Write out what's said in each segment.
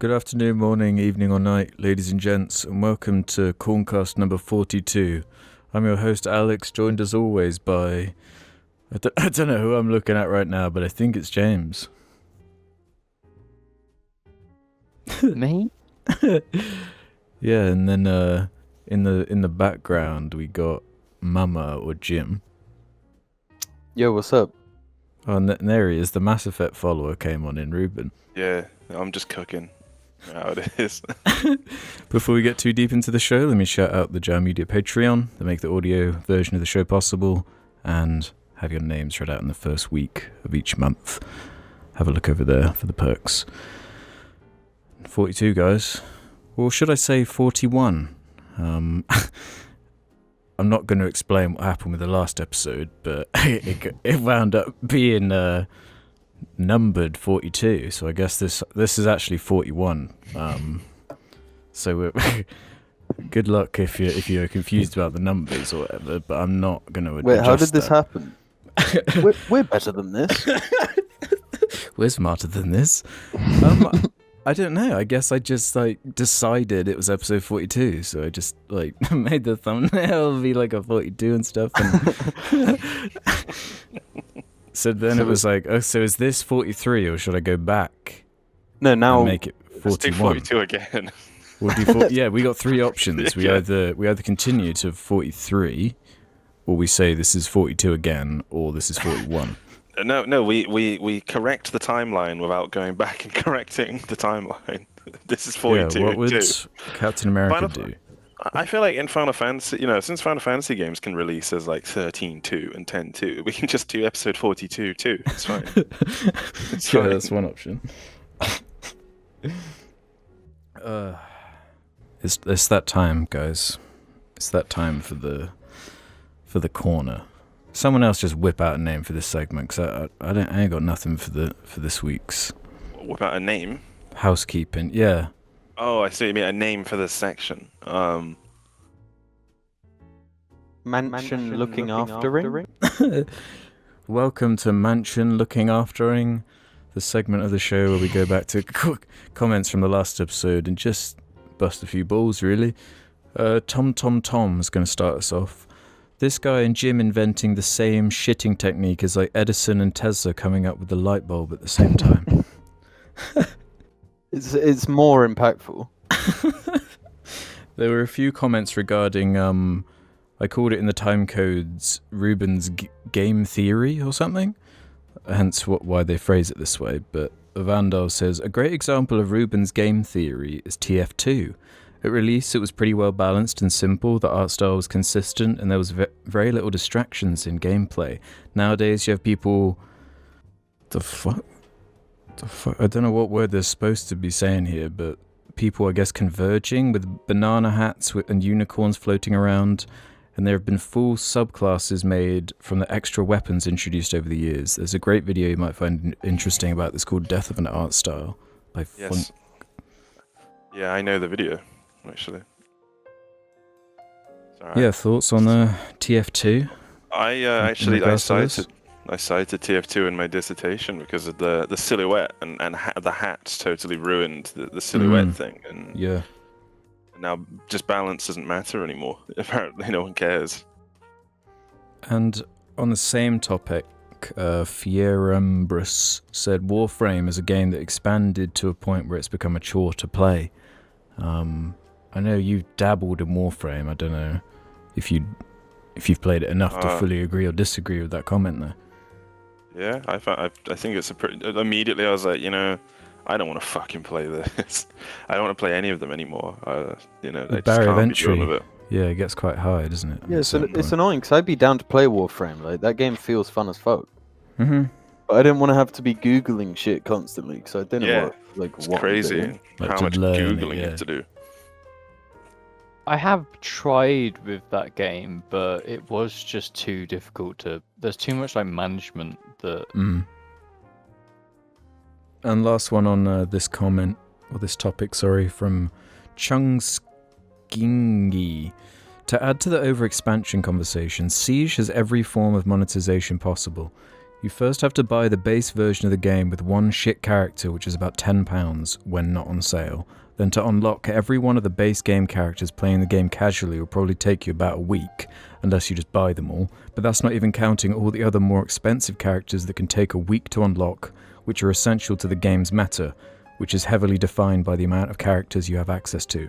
Good afternoon, morning, evening or night, ladies and gents, and welcome to Corncast number 42. I'm your host Alex, joined as always by... I don't know who I'm looking at right now, but I think it's James. Me? Yeah, and then in the background we got Mama or Jim. Yo, what's up? Oh, and there he is, the Mass Effect follower came on in, Ruben. Yeah, I'm just cooking. How it is. Before we get too deep into the show, let me shout out the Jar Media Patreon that make the audio version of the show possible and have your names read out in the first week of each month. Have a look over there for the perks. 42, guys. Or should I say 41? I'm not going to explain what happened with the last episode, but it wound up being numbered 42, so I guess this is actually 41. So good luck if you're confused about the numbers or whatever, but I'm not going to adjust. Wait, how did this happen? we're better than this. We're smarter than this. I don't know. I guess I just decided it was episode 42, so I just made the thumbnail be like a 42 and stuff. And so then it was like, oh, so is this 43 or should I go back? No, now and make it 41. Let's do 42 again. We'll do yeah, we got three options. We either continue to 43, or we say this is 42 again, or this is 41. No, we correct the timeline without going back and correcting the timeline. This is 42. Yeah, what would Captain America do? I feel like in Final Fantasy, since Final Fantasy games can release as like 13.2 and 10.2, we can just do episode 42 too. It's fine. It's yeah, fine. that's one option. It's that time, guys. It's that time for the corner. Someone else just whip out a name for this segment, because I ain't got nothing for this week's. What about a name? Housekeeping, yeah. Oh, I see. You mean a name for this section? mansion Lookingaftering. Welcome to Mansion Lookingaftering, the segment of the show where we go back to comments from the last episode and just bust a few balls, really. Tom is going to start us off. This guy and Jim inventing the same shitting technique is like Edison and Tesla coming up with the light bulb at the same time. It's more impactful. There were a few comments regarding, I called it in the Timecodes, Ruben's game theory or something, hence why they phrase it this way, but Vandal says, a great example of Ruben's game theory is TF2. At release, it was pretty well balanced and simple, the art style was consistent, and there was very little distractions in gameplay. Nowadays, you have people... The fuck? I don't know what word they're supposed to be saying here, but people, I guess, converging with banana hats and unicorns floating around, and there have been full subclasses made from the extra weapons introduced over the years. There's a great video you might find interesting about this called Death of an Art Style by Yes. Yeah, I know the video, actually. Sorry. Yeah, thoughts on TF2? I cited TF2 in my dissertation because of the silhouette and the hats totally ruined the silhouette thing, and Yeah. now just balance doesn't matter anymore. Apparently, no one cares. And on the same topic, Fierembrus said Warframe is a game that expanded to a point where it's become a chore to play. I know you've dabbled in Warframe. I don't know if you've played it enough to fully agree or disagree with that comment there. Yeah, I think it's a pretty... Immediately I was like, I don't want to fucking play this. I don't want to play any of them anymore. The just barrier of can't be doing entry, with it. yeah, it gets quite high, doesn't it? Yeah, so it's annoying because I'd be down to play Warframe. Like that game feels fun as fuck. Mm-hmm. But I didn't want to have to be googling shit constantly because I didn't know It's what crazy I'm doing. Like how much learn it, googling you yeah. have to do. I have tried with that game, but it was just too difficult to... There's too much management that... And last one on this comment, or this topic, sorry, from Chungskingi. To add to the overexpansion conversation, Siege has every form of monetization possible. You first have to buy the base version of the game with one shit character, which is about £10 when not on sale. Then to unlock every one of the base game characters, playing the game casually will probably take you about a week, unless you just buy them all. But that's not even counting all the other more expensive characters that can take a week to unlock, which are essential to the game's meta, which is heavily defined by the amount of characters you have access to.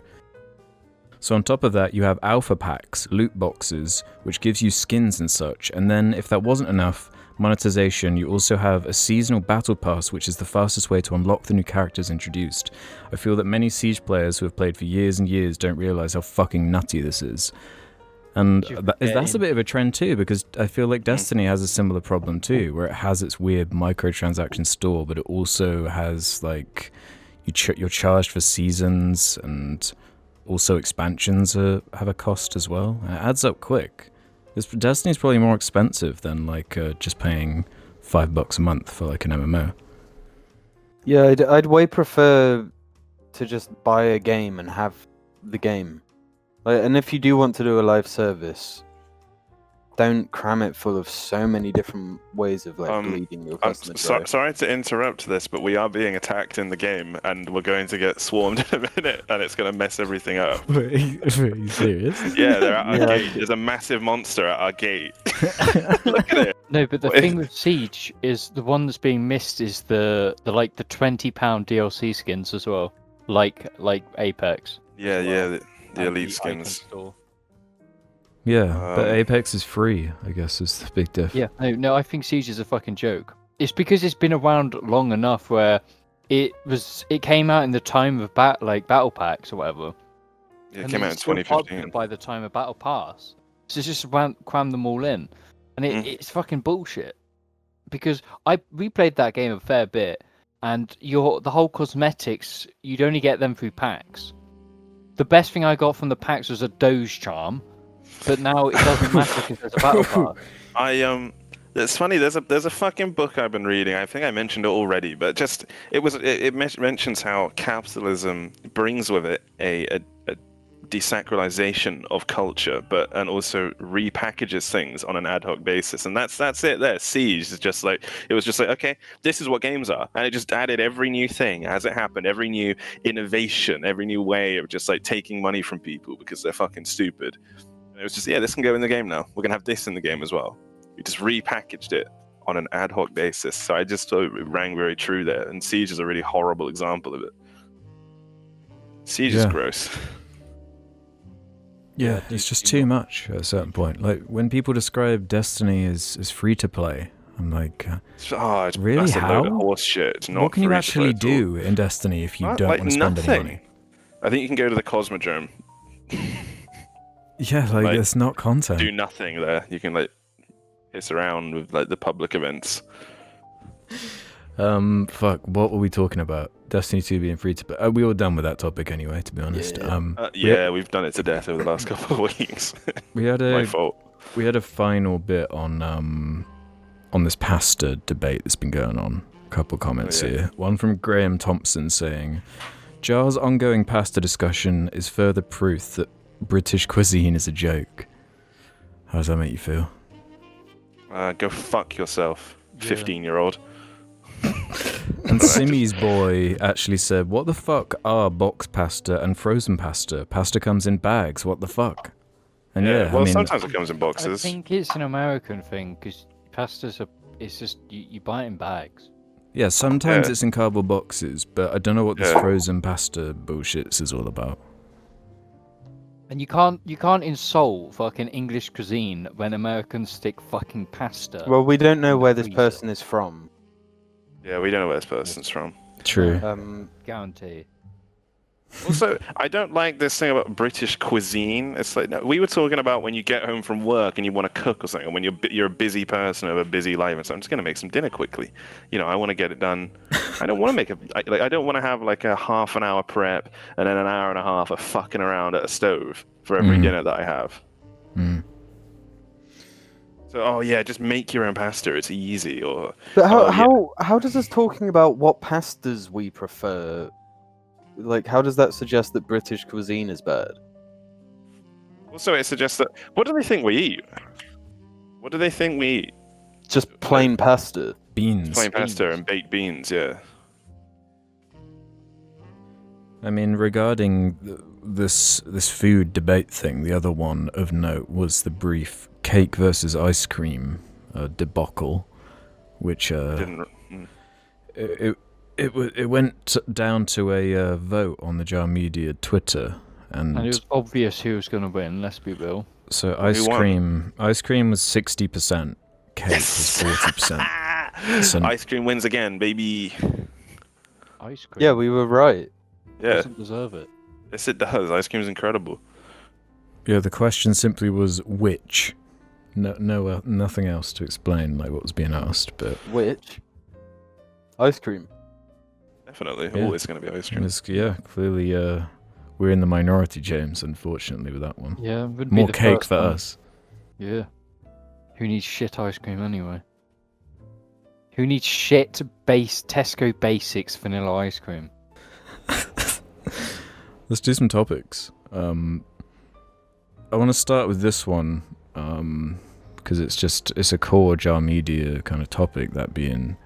So on top of that, you have alpha packs, loot boxes, which gives you skins and such, and then if that wasn't enough, monetization, you also have a seasonal battle pass, which is the fastest way to unlock the new characters introduced. I feel that many Siege players who have played for years and years don't realise how fucking nutty this is. And that's a bit of a trend too, because I feel like Destiny has a similar problem too, where it has its weird microtransaction store, but it also has like, you're charged for seasons, and also expansions have a cost as well. And it adds up quick. Destiny's probably more expensive than like just paying $5 a month for like an MMO. Yeah, I'd way prefer to just buy a game and have the game. Like, and if you do want to do a live service, don't cram it full of so many different ways of like leading your customer. Sorry to interrupt this, but we are being attacked in the game, and we're going to get swarmed in a minute, and it's going to mess everything up. Are you serious? Yeah, they're at our gate. There's a massive monster at our gate. Look at it. No, but the thing with Siege is the one that's being missed is the £20 DLC skins as well, like Apex. Yeah, the elite skins. Yeah, but Apex is free, I guess, is the big diff. Yeah, no, I think Siege is a fucking joke. It's because it's been around long enough where it came out in the time of battle packs or whatever. Yeah, it came out in 2015. By the time of Battle Pass, so it's just cram them all in, and it's fucking bullshit. Because I replayed that game a fair bit, and the whole cosmetics, you'd only get them through packs. The best thing I got from the packs was a Doge charm. But now it doesn't matter because there's a battle pass. It's funny. There's a fucking book I've been reading. I think I mentioned it already, but it mentions how capitalism brings with it a desacralization of culture, and also repackages things on an ad hoc basis, and that's it. There, Siege is just like it was just like, okay, this is what games are, and it just added every new thing as it happened, every new innovation, every new way of just like taking money from people because they're fucking stupid. It was just, this can go in the game now. We're going to have this in the game as well. We just repackaged it on an ad hoc basis. So I just thought it rang very true there. And Siege is a really horrible example of it. Siege is gross. Yeah, it's just too much at a certain point. Like, when people describe Destiny as free-to-play, I'm like, really, that's how? A load of horse shit. It's not what can you actually do in Destiny if you don't want to spend any money? I think you can go to the Cosmodrome. Yeah, like it's not content. Do nothing there. You can like piss around with like the public events. Fuck. What were we talking about? Destiny 2 being free to play. We were done with that topic anyway, to be honest. We've done it to death over the last couple of weeks. My fault. We had a final bit on this pasta debate that's been going on. A couple comments here. One from Graham Thompson saying, "Jar's ongoing pasta discussion is further proof that British cuisine is a joke." How does that make you feel? Go fuck yourself, 15-year-old. And Simmy's boy actually said, "What the fuck are box pasta and frozen pasta? Pasta comes in bags. What the fuck?" And sometimes it comes in boxes. I think it's an American thing because it's just you buy it in bags. Yeah, sometimes it's in cardboard boxes, but I don't know what this frozen pasta bullshit is all about. And you can't insult fucking English cuisine when Americans stick fucking pasta. Well, we don't know where this person is from. Yeah, we don't know where this person's from. True. Guarantee. Also, I don't like this thing about British cuisine. It's like we were talking about when you get home from work and you want to cook or something, when you're a busy person with a busy life, and so I'm just gonna make some dinner quickly. I want to get it done. I don't want to I don't want to have like a half an hour prep and then an hour and a half of fucking around at a stove for every dinner that I have. So, just make your own pasta. It's easy. But how does us talking about what pastas we prefer? Like, how does that suggest that British cuisine is bad? Also, it suggests that... What do they think we eat? What do they think we eat? Just plain pasta. Beans. Plain pasta and baked beans, yeah. I mean, regarding this food debate thing, the other one of note was the brief cake versus ice cream debacle, which it went down to a vote on the Jar Media Twitter, and it was obvious who was going to win. Let's be real. So ice cream was 60%, cake was 40%. So ice cream wins again, baby. Ice cream. Yeah, we were right. Yeah, Doesn't deserve it. yes it does. Ice cream's incredible. yeah, the question simply was which. No, nothing else to explain like what was being asked, but Which? Ice cream. Definitely, Yeah. always going to be ice cream. clearly we're in the minority, James. Unfortunately, with that one, Yeah, would more be the cake first for one. us. Yeah. Who needs shit ice cream anyway? Who needs shit Tesco Basics vanilla ice cream? Let's do some topics. I want to start with this one because it's a core Jar Media kind of topic, that being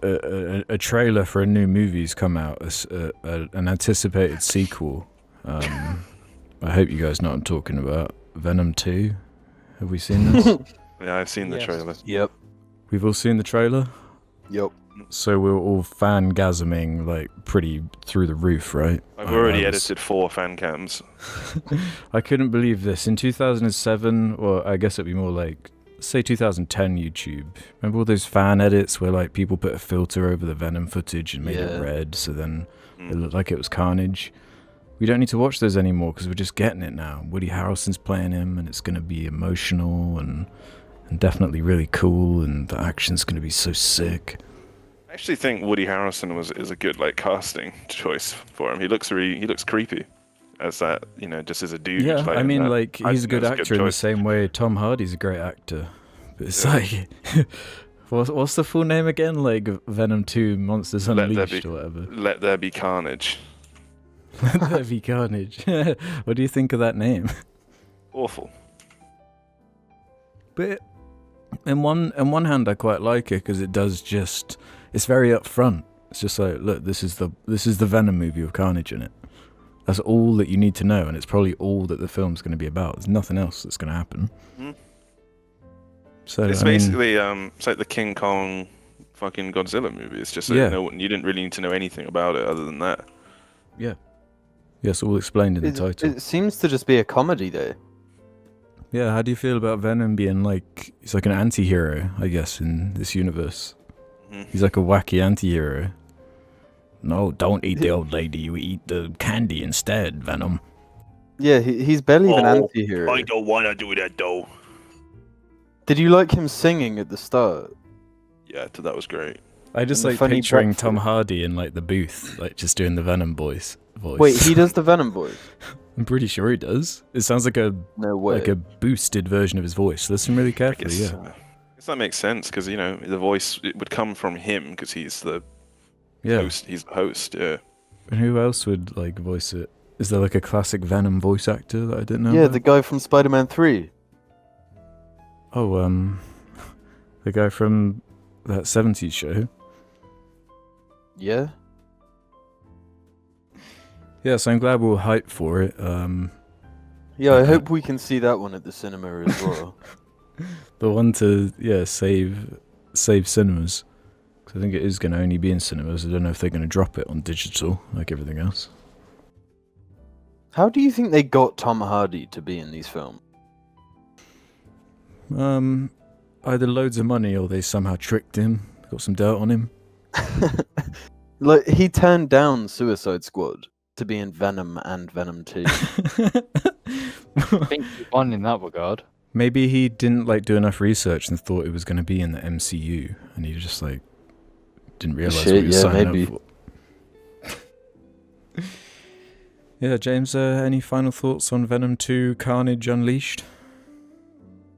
a trailer for a new movie's come out, an anticipated sequel. I hope you guys know what I'm talking about. Venom 2. Have we seen this? Yeah, I've seen the Yes. trailer. Yep. We've all seen the trailer? Yep. So we're all fangasming like pretty through the roof, right? I've already I was- edited 4 fan cams. I couldn't believe this. In 2007, or I guess it'd be more like, say 2010 YouTube. Remember all those fan edits where like people put a filter over the Venom footage and made Yeah. it red, so then it Mm. looked like it was Carnage? We don't need to watch those anymore because we're just getting it now. Woody Harrelson's playing him, and it's going to be emotional and definitely really cool, and the action's going to be so sick. I actually think Woody Harrelson is a good like casting choice for him. He looks creepy as that, just as a dude. Yeah, like, I in mean, that. like, I he's a think good that's actor in the choice. same way Tom Hardy's a great actor. But it's Yeah. like, what's the full name again? Like, Venom 2 Monsters Let there Unleashed be- or whatever. Let there be carnage. Let there be carnage. What do you think of that name? Awful. But in one hand, I quite like it because it's very upfront. It's just like, look, this is the Venom movie with Carnage in it. That's all that you need to know, and it's probably all that the film's going to be about. There's nothing else that's going to happen. Mhm. So It's I mean, basically it's like the King Kong fucking Godzilla movie. It's just that Yeah. you didn't really need to know anything about it other than that. yes, all explained in the title. It seems to just be a comedy, though. Yeah, how do you feel about Venom being like, he's like an anti-hero, I guess, in this universe? Mhm. He's like a wacky anti-hero. No, don't eat the old lady, you eat the candy instead, Venom. Yeah, he's barely even Oh, anti-hero. don't want to do that though. Did you like him singing at the start? Yeah, I thought that was great. I just And the like funny picturing breakfast. Tom Hardy in like the booth, like just doing the Venom voice. Wait, he does the Venom voice? I'm pretty sure he does. It sounds like a No way. like a boosted version of his voice. Listen really I carefully, guess, yeah. I guess that makes sense because the voice it would come from him because he's the Yeah. host. He's the host. Yeah. And who else would like voice it? Is there like a classic Venom voice actor that I didn't know? Yeah, about? the guy from Spider-Man 3. Oh, the guy from that 70s show. Yeah? Yeah, so I'm glad we were hyped for it. Yeah, I hope we can see that one at the cinema as well. The one to save cinemas. 'Cause I think it is going to only be in cinemas. I don't know if they're going to drop it on digital like everything else. How do you think they got Tom Hardy to be in these films? Either loads of money or they somehow tricked him. Got some dirt on him. Like, he turned down Suicide Squad to be in Venom and Venom 2. I think he won in that regard. Maybe he didn't like do enough research and thought it was going to be in the MCU, and he just like didn't realize what Shit, he was yeah, signing maybe. up for. Yeah, James, any final thoughts on Venom 2 Carnage Unleashed?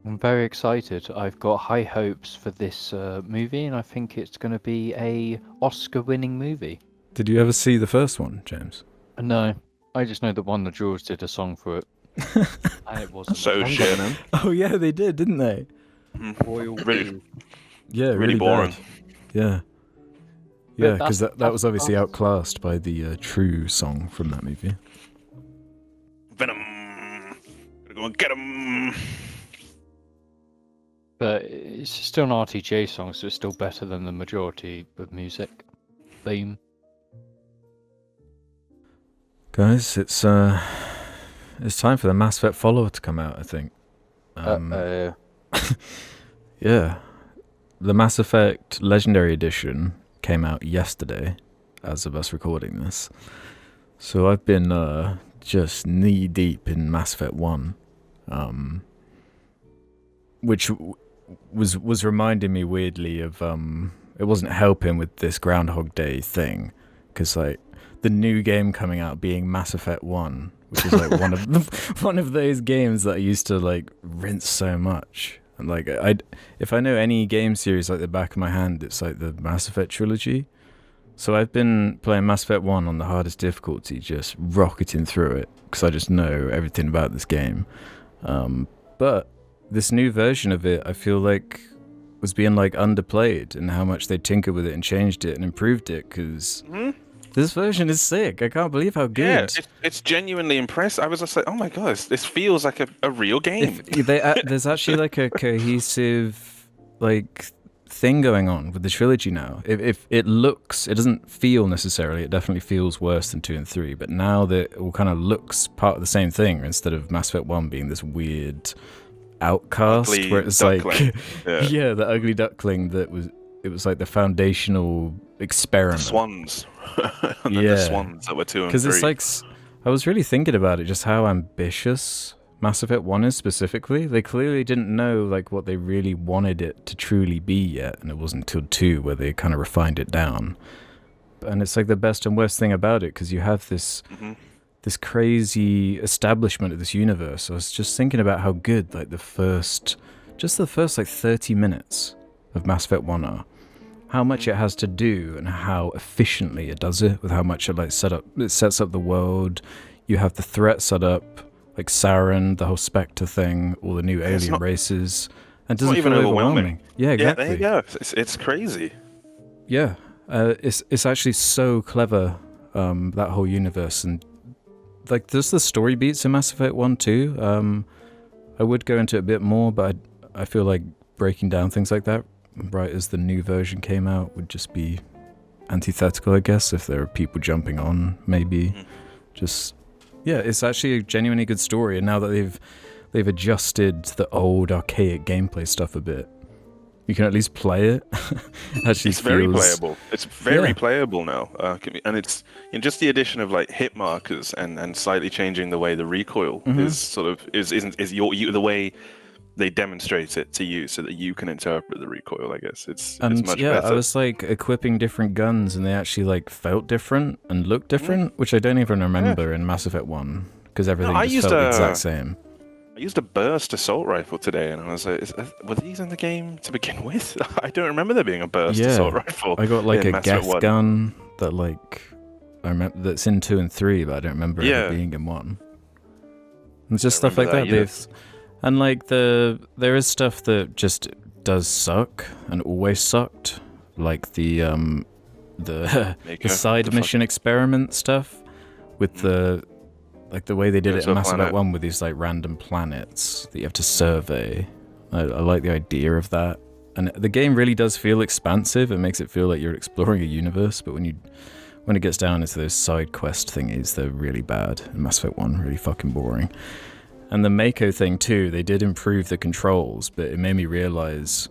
I'm very excited. I've got high hopes for this movie, and I think it's going to be a Oscar-winning movie. Did you ever see the first one, James? No, I just know that one of the Jaws did a song for it, and it wasn't. So Hang on, shit. man. Oh yeah, they did, didn't they? Royal Really- Blue. Yeah, Really really boring. bad. Yeah. Yeah, But because that that's- was obviously that's- outclassed by the True song from that movie. Venom. Gonna go and get him. But it's still an RTJ song, so it's still better than the majority of music theme. Guys, it's time for the Mass Effect follower to come out, I think. Yeah. The Mass Effect Legendary Edition came out yesterday, as of us recording this. So I've been just knee deep in Mass Effect 1, which was reminding me weirdly of it wasn't helping with this Groundhog Day thing, because like the new game coming out being Mass Effect 1, which is like one of those games that I used to like rinse so much. And like if I know any game series like the back of my hand, it's like the Mass Effect trilogy. So I've been playing Mass Effect 1 on the hardest difficulty, just rocketing through it, because I just know everything about this game. But this new version of it, I feel like was being like underplayed, and how much they tinkered with it and changed it and improved it, because this version is sick. I can't believe how good. Yeah, it's genuinely impressed. I was just like, oh my god, this feels like a real game. There's actually like a cohesive like thing going on with the trilogy now. If it doesn't feel necessarily, it definitely feels worse than 2 and 3, but now that it all kind of looks part of the same thing, instead of Mass Effect 1 being this weird outcast Ugly where it's duckling. like yeah, the ugly duckling that was like the foundational experiment. The swans. And then Yeah. the swans that were 2 and 3. Because it's like, I was really thinking about it, just how ambitious Mass Effect 1 is specifically. They clearly didn't know like what they really wanted it to truly be yet, and it wasn't until 2 where they kind of refined it down. And it's like the best and worst thing about it, because you have this this crazy establishment of this universe. I was just thinking about how good like the first like 30 minutes of Mass Effect 1 are. How much it has to do and how efficiently it does it, with how much it like sets up the world. You have the threat set up, like Saren, the whole Spectre thing, all the new alien races, and it doesn't even feel overwhelming. Yeah, exactly. Yeah, there you go. It's crazy. Yeah, it's actually so clever, that whole universe, and like there's the story beats in Mass Effect 1 too. I would go into it a bit more, but I feel like breaking down things like that right as the new version came out would just be antithetical, I guess, if there are people jumping on, maybe. Just, yeah, it's actually a genuinely good story, and now that they've adjusted the old archaic gameplay stuff a bit, you can at least play it. Actually, It's very playable. It's very playable now, and it's just the addition of like hit markers and slightly changing the way the recoil is sort of is the way they demonstrate it to you, so that you can interpret the recoil. I guess it's much better. I was like equipping different guns, and they actually like felt different and looked different, which I don't even remember in Mass Effect 1, because everything just felt the exact same. I used a burst assault rifle today, and I was like, were these in the game to begin with? I don't remember there being a burst assault rifle. I got like in a Mass Effect gas 1. gun that like I remember that's in 2 and 3, but I don't remember it being in 1. It's just stuff like that. And like there is stuff that just does suck and always sucked, like the side mission experiment stuff with the way they did it in Mass Effect 1 with these like random planets that you have to survey. I like the idea of that, and the game really does feel expansive. It makes it feel like you're exploring a universe, but when it gets down into those side quest thingies, they're really bad in Mass Effect 1, really fucking boring. And the Mako thing too, they did improve the controls, but it made me realize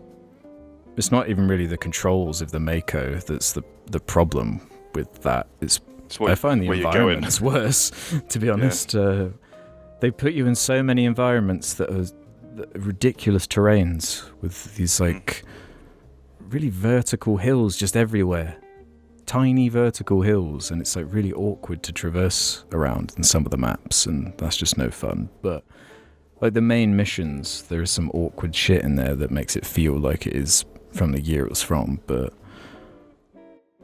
it's not even really the controls of the Mako that's the problem with that. I find the environments worse, to be honest. Yeah. They put you in so many environments that are ridiculous terrains with these like really vertical hills just everywhere. Tiny vertical hills, and it's like really awkward to traverse around in some of the maps, and that's just no fun. But like the main missions, there is some awkward shit in there that makes it feel like it is from the year it was from, but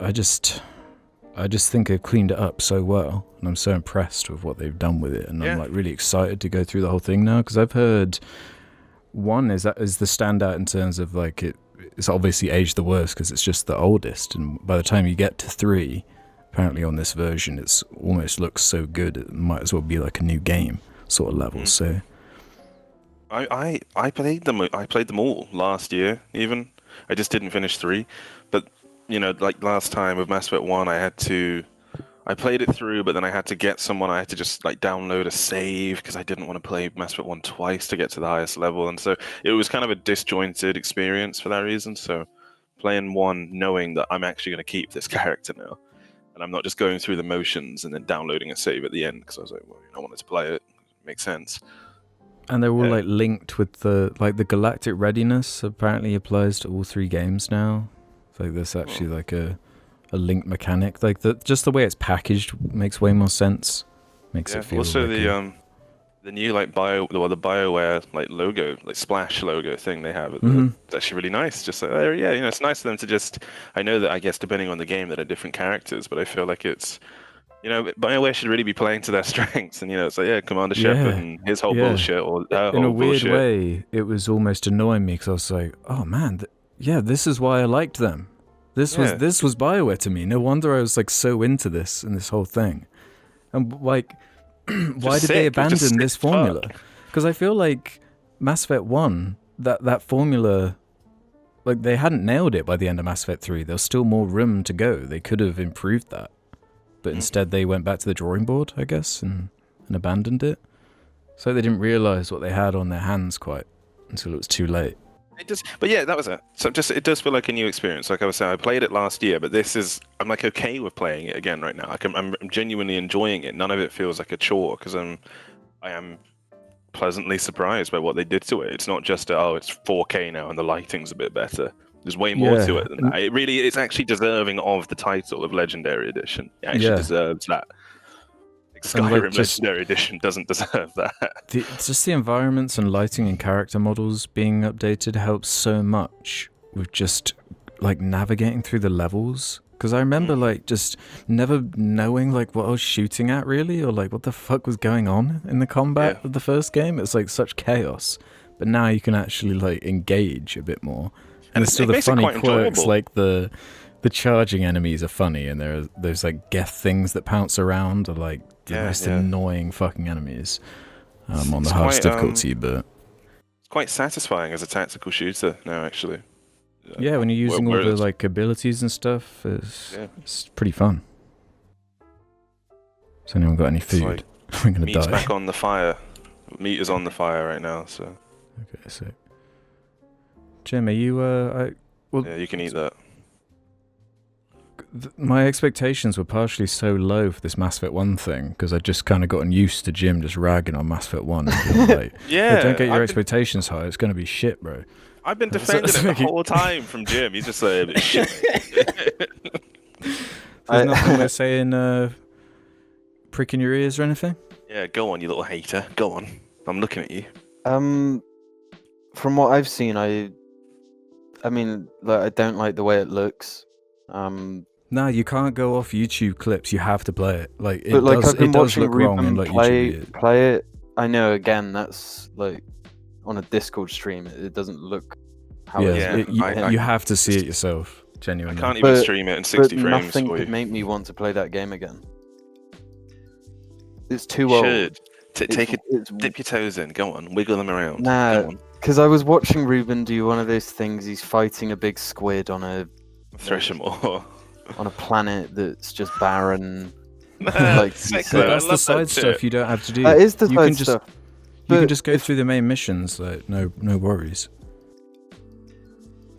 I just think they've cleaned it up so well, and I'm so impressed with what they've done with it, and I'm like really excited to go through the whole thing now, because I've heard 1 is the standout in terms of like it's obviously aged the worst because it's just the oldest, and by the time you get to 3, apparently on this version, it's almost looks so good it might as well be like a new game sort of level. So I played them. I played them all last year. Even I just didn't finish 3, but you know, like last time with Mass Effect 1, I played it through, but then I had to get someone. I had to just like download a save because I didn't want to play Mass Effect 1 twice to get to the highest level, and so it was kind of a disjointed experience for that reason. So playing 1, knowing that I'm actually going to keep this character now, and I'm not just going through the motions and then downloading a save at the end because I was like, well, I wanted to play it. Makes sense. and they're all like linked with the galactic readiness. Apparently applies to all 3 games now. It's like there's actually like a linked mechanic. Like just the way it's packaged makes way more sense. Makes it feel. Also, like the new like the BioWare like logo, like splash logo thing they have. It's actually really nice. Just like, yeah, you know, it's nice for them to just. I know that I guess depending on the game, that are different characters, but I feel like it's. You know, BioWare should really be playing to their strengths, and you know, it's like, yeah, Commander Shepard and his whole bullshit, or her in whole a weird bullshit. way, it was almost annoying me because I was like, oh man, this is why I liked them. This was BioWare to me. No wonder I was like so into this and this whole thing. And like, why did they abandon this formula? Because I feel like Mass Effect 1, that formula, like they hadn't nailed it by the end of Mass Effect 3. There was still more room to go. They could have improved that. But instead they went back to the drawing board, I guess, and abandoned it. So they didn't realise what they had on their hands quite until it was too late. But yeah, that was it. So it does feel like a new experience. Like I was saying, I played it last year, but I'm like okay with playing it again right now. I'm genuinely enjoying it. None of it feels like a chore because I am pleasantly surprised by what they did to it. It's not just it's 4K now and the lighting's a bit better. There's way more to it than that. It's actually deserving of the title of Legendary Edition. It actually deserves that. Skyrim Legendary Edition doesn't deserve that. It's just the environments and lighting and character models being updated helps so much with just like navigating through the levels. Because I remember like just never knowing like what I was shooting at really, or like what the fuck was going on in the combat of the first game. It's like such chaos. But now you can actually like engage a bit more. And there's still the funny quirks, like the charging enemies are funny, and there are those like Geth things that pounce around are like the most annoying fucking enemies on the hardest difficulty, but it's quite satisfying as a tactical shooter now, actually. Yeah, when you're using all the like abilities and stuff, it's pretty fun. Has anyone got any food? Like, we're gonna meat's die. back on the fire. Meat is on the fire right now, so. Okay, so Jim, are you yeah, you can eat that. My expectations were partially so low for this Mass Effect 1 thing because I'd just kind of gotten used to Jim just ragging on Mass Effect 1 and being like, yeah, don't get your expectations high, it's going to be shit, bro. I've been defending it the whole time from Jim. He's just like, shit. There's nothing we're saying pricking your ears or anything? Yeah, go on, you little hater. Go on. I'm looking at you. From what I've seen, I mean, like, I don't like the way it looks. No, you can't go off YouTube clips. You have to play it. Like it but, like, does. I've been it does watching look wrong Ruben in like YouTube. play it. I know. Again, that's like on a Discord stream. It doesn't look how it is. You have to see it yourself. Genuinely, I can't even stream it in 60 frames. Nothing for could you. make me want to play that game again. It's too old. Should dip your toes in. Go on, wiggle them around. Nah, because I was watching Ruben do one of those things. He's fighting a big squid on a Threshamore. On a planet that's just barren. That's the side stuff you don't have to do. That is the you side can just, stuff. You can just go through the main missions. Like no worries.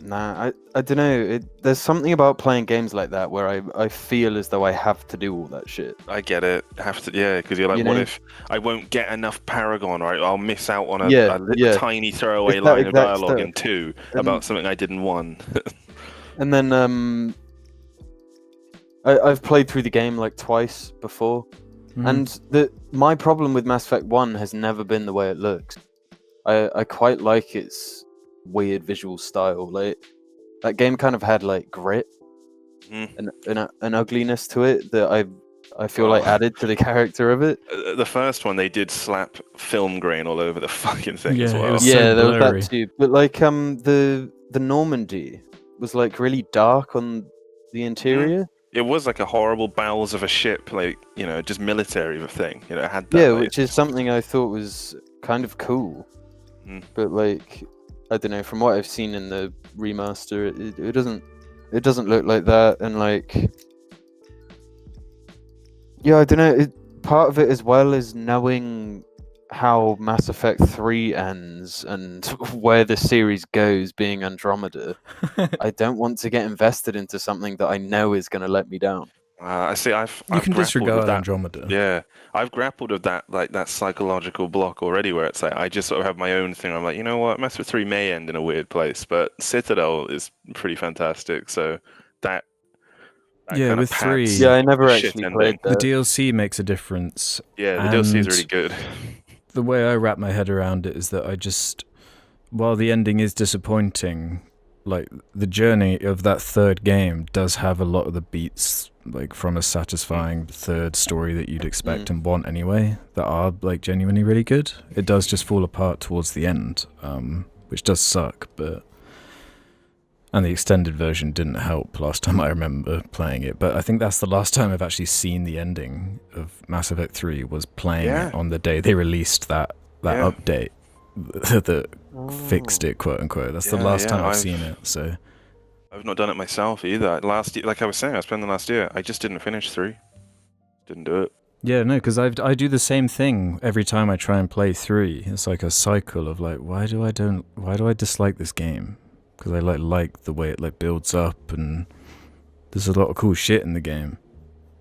Nah, I don't know. There's something about playing games like that where I feel as though I have to do all that shit. I get it. Have to, because you're like, what if I won't get enough Paragon, or I'll miss out on a tiny throwaway line of dialogue in 2 about something I did in 1. And then I've played through the game like twice before, and my problem with Mass Effect 1 has never been the way it looks. I quite like its weird visual style. Like that game kind of had like grit and an ugliness to it that I feel like added to the character of it. The first one, they did slap film grain all over the fucking thing as Yeah, it well. was so Yeah, there was blurry. that too. But like the Normandy was like really dark on the interior. It was like a horrible bowels of a ship, like, you know, just military thing. You know, it had that. Yeah, like, which is something I thought was kind of cool. Mm. But like, I don't know. From what I've seen in the remaster, it doesn't look like that. And like, yeah, I don't know. Part of it as well is knowing how Mass Effect 3 ends and where the series goes, being Andromeda. I don't want to get invested into something that I know is going to let me down. I see. I've You can grappled with disregard that. Andromeda. Yeah, I've grappled with that, like that psychological block already, where it's like I just sort of have my own thing. I'm like, you know what, Mass Effect 3 may end in a weird place, but Citadel is pretty fantastic. So that Yeah, kind with of 3, Yeah, I never shit actually ending. played the that. DLC makes a difference. Yeah, the DLC is And really good. The way I wrap my head around it is that I just, while the ending is disappointing, like the journey of that third game does have a lot of the beats like from a satisfying third story that you'd expect and want anyway, that are like genuinely really good. It does just fall apart towards the end, which does suck, but and the extended version didn't help last time I remember playing it, but I think that's the last time I've actually seen the ending of Mass Effect 3 was playing it on the day they released that update that fixed it, quote unquote. That's the last time I've seen it, so I've not done it myself either. Last year, like I was saying, I spent the last year. I just didn't finish 3. Didn't do it. Yeah, no, because I do the same thing every time I try and play 3. It's like a cycle of like, why do I dislike this game? Because I like the way it like builds up, and there's a lot of cool shit in the game.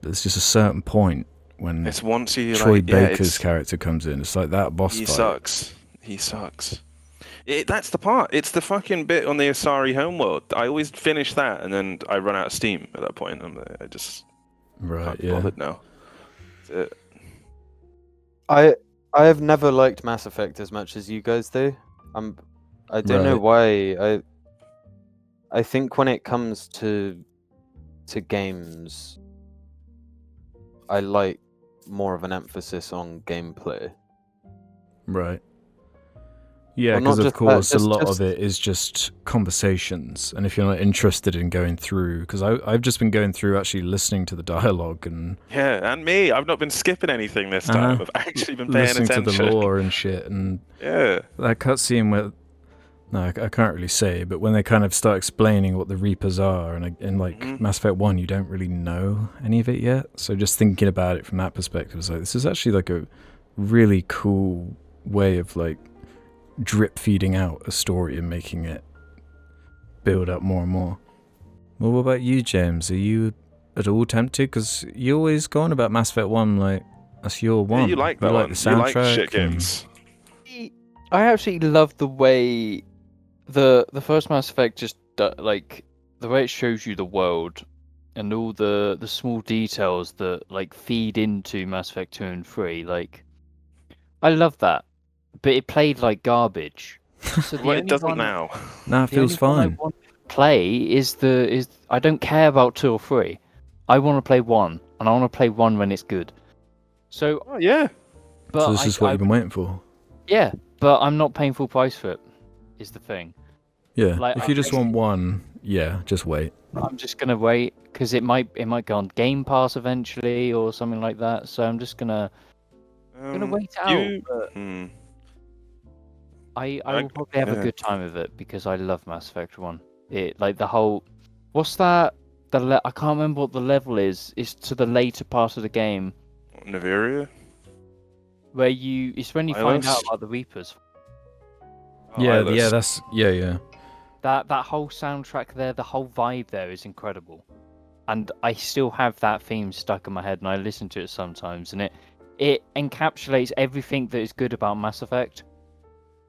There's just a certain point when It's once you Troy like, Baker's character comes in. It's like that boss fight. He sucks. That's the part. It's the fucking bit on the Asari homeworld. I always finish that, and then I run out of steam at that point. I just can't be bothered now. That's it. I have never liked Mass Effect as much as you guys do. I don't know why. I think when it comes to games, I like more of an emphasis on gameplay. Right. Yeah, Well, not because of just that, course a just- lot just- of it is just conversations, and if you're not interested in going through, because I've just been going through actually listening to the dialogue and Yeah, and me. I've not been skipping anything this time. I've actually been paying listening attention. to the lore and shit, and Yeah. that cutscene where, no, I can't really say, but when they kind of start explaining what the Reapers are, and in like Mass Effect 1, you don't really know any of it yet. So just thinking about it from that perspective, it's like, this is actually like a really cool way of like drip feeding out a story and making it build up more and more. Well, what about you, James? Are you at all tempted? Because you always go on about Mass Effect 1, like, that's your one. Yeah, you like that one. The You like soundtrack shit and- games. I absolutely love the way the first Mass Effect just like the way it shows you the world and all the small details that like feed into Mass Effect 2 and 3. Like, I love that, but it played like garbage. So Well, it doesn't now. Nah, it the feels only one I fine. want to play is I don't care about 2 or 3. I want to play 1, and I want to play 1 when it's good. So, Oh, yeah. but So this is what you've been waiting for. yeah, but I'm not paying full price for it. Is the thing. Yeah, Like, if you just want one, yeah, just wait. I'm just gonna wait because it might go on Game Pass eventually or something like that. So I'm just gonna wait it out. But I will probably have a good time with it because I love Mass Effect 1. It like the whole, what's that? I can't remember what the level is. It's to the later part of the game Naviria? where it's when you find out about the Reapers. Oh, Yeah, Eyeless. that's yeah. That whole soundtrack there, the whole vibe there is incredible, and I still have that theme stuck in my head, and I listen to it sometimes, and it encapsulates everything that is good about Mass Effect.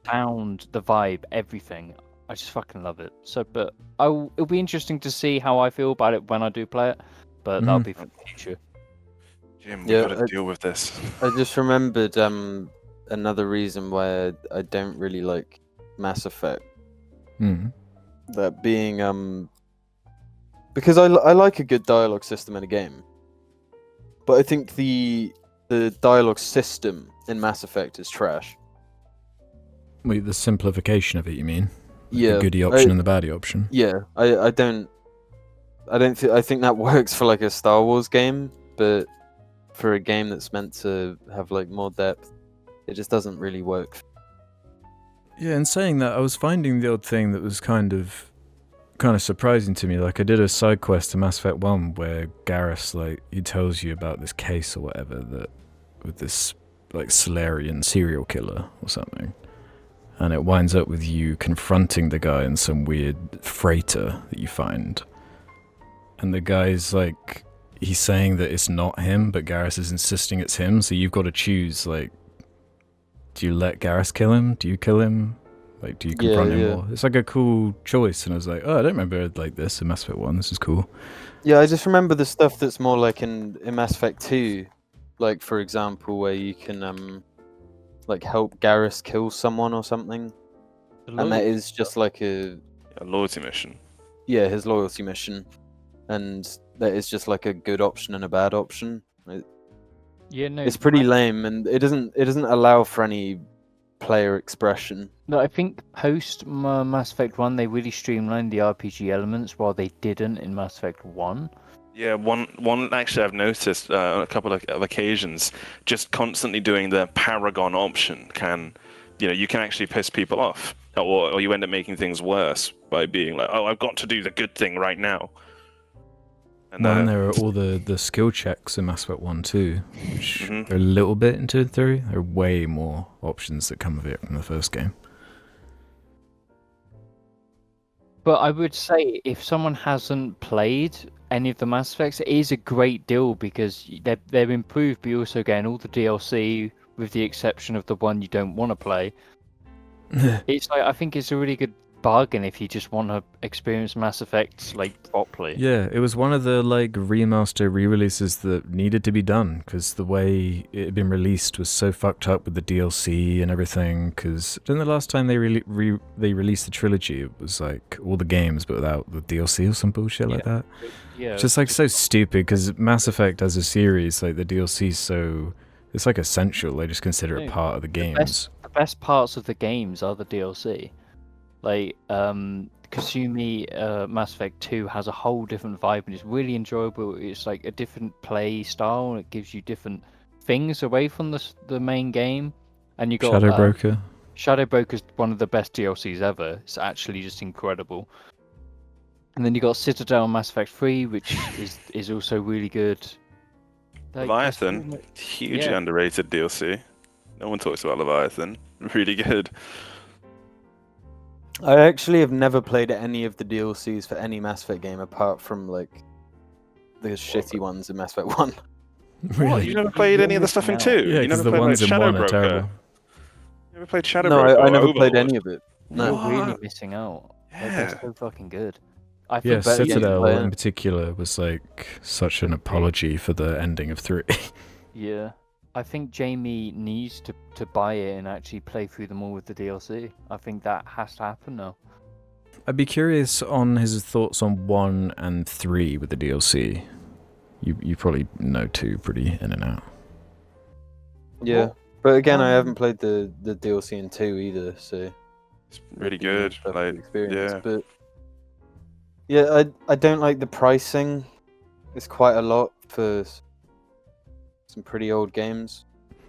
Sound, the vibe, everything. I just fucking love it. So, but it'll be interesting to see how I feel about it when I do play it, but that'll be for the future. Jim, we've got to deal with this. I just remembered another reason why I don't really like Mass Effect. That being because I like a good dialogue system in a game. but I think the dialogue system in Mass Effect is trash. Wait, the simplification of it, you mean? Like Yeah, the goodie option and the baddie option. Yeah, I don't I think that works for like a Star Wars game, but for a game that's meant to have like more depth, it just doesn't really work. Yeah, in saying that, I was finding the odd thing that was kind of surprising to me. Like, I did a side quest in Mass Effect 1 where Garrus, like, he tells you about this case or whatever that with this, like, Solarian serial killer or something. And it winds up with you confronting the guy in some weird freighter that you find. And the guy's, like, he's saying that it's not him, but Garrus is insisting it's him, so you've got to choose, like, do you let Garrus kill him? Do you kill him? Like, do you confront him more? It's like a cool choice, and I was like, oh, I don't remember it like this in Mass Effect 1, this is cool. Yeah, I just remember the stuff that's more like in Mass Effect 2, like, for example, where you can, like, help Garrus kill someone or something. And that is just like a loyalty mission. Yeah, his loyalty mission. And that is just like a good option and a bad option. Yeah, no, It's pretty lame, and it doesn't allow for any player expression. No, I think post Mass Effect 1 they really streamlined the RPG elements, while they didn't in Mass Effect 1. Yeah, one actually I've noticed on a couple of occasions, just constantly doing the Paragon option you can actually piss people off, or you end up making things worse by being like, oh, I've got to do the good thing right now. And then there are all the skill checks in Mass Effect 1 too, which are a little bit in 2 and 3. There are way more options that come of it from the first game. But I would say if someone hasn't played any of the Mass Effects, it is a great deal because they're improved, but you're also getting all the DLC, with the exception of the one you don't want to play. It's like, I think it's a really good bargain if you just want to experience Mass Effect like properly. Yeah, it was one of the like remaster re-releases that needed to be done because the way it had been released was so fucked up with the DLC and everything. Because then the last time they released the trilogy, it was like all the games but without the DLC or some bullshit like that. Yeah, it's just like so stupid because Mass Effect as a series, like the DLC, so it's like essential. They just consider it part of the games. The best parts of the games are the DLC. Like, Kasumi Mass Effect 2 has a whole different vibe and it's really enjoyable. It's like a different play style and it gives you different things away from the main game. And you got Shadow Broker. Shadow Broker's one of the best DLCs ever. It's actually just incredible. And then you got Citadel Mass Effect 3, which is also really good. Like, Leviathan, hugely underrated DLC. No one talks about Leviathan. Really good. I actually have never played any of the DLCs for any Mass Effect game apart from like the shitty ones in Mass Effect 1. Really? What? You never played any of the stuff in 2? Yeah, you never the played ones like, in Shadow 1 are Broker? terrible. You never played Shadow No, Broker? I never or played Overwatch? any of it. No. You're really missing out. Yeah. They're so fucking good. I Yeah, feel better Citadel play it. in particular was like such an apology for the ending of 3. Yeah. I think Jamie needs to buy it and actually play through them all with the DLC. I think that has to happen now. I'd be curious on his thoughts on 1 and 3 with the DLC. You probably know 2 pretty in and out. Yeah, but again, I haven't played the DLC in 2 either, so It's really good. stuff to Like, experience. yeah. But yeah, I don't like the pricing. It's quite a lot for some pretty old games.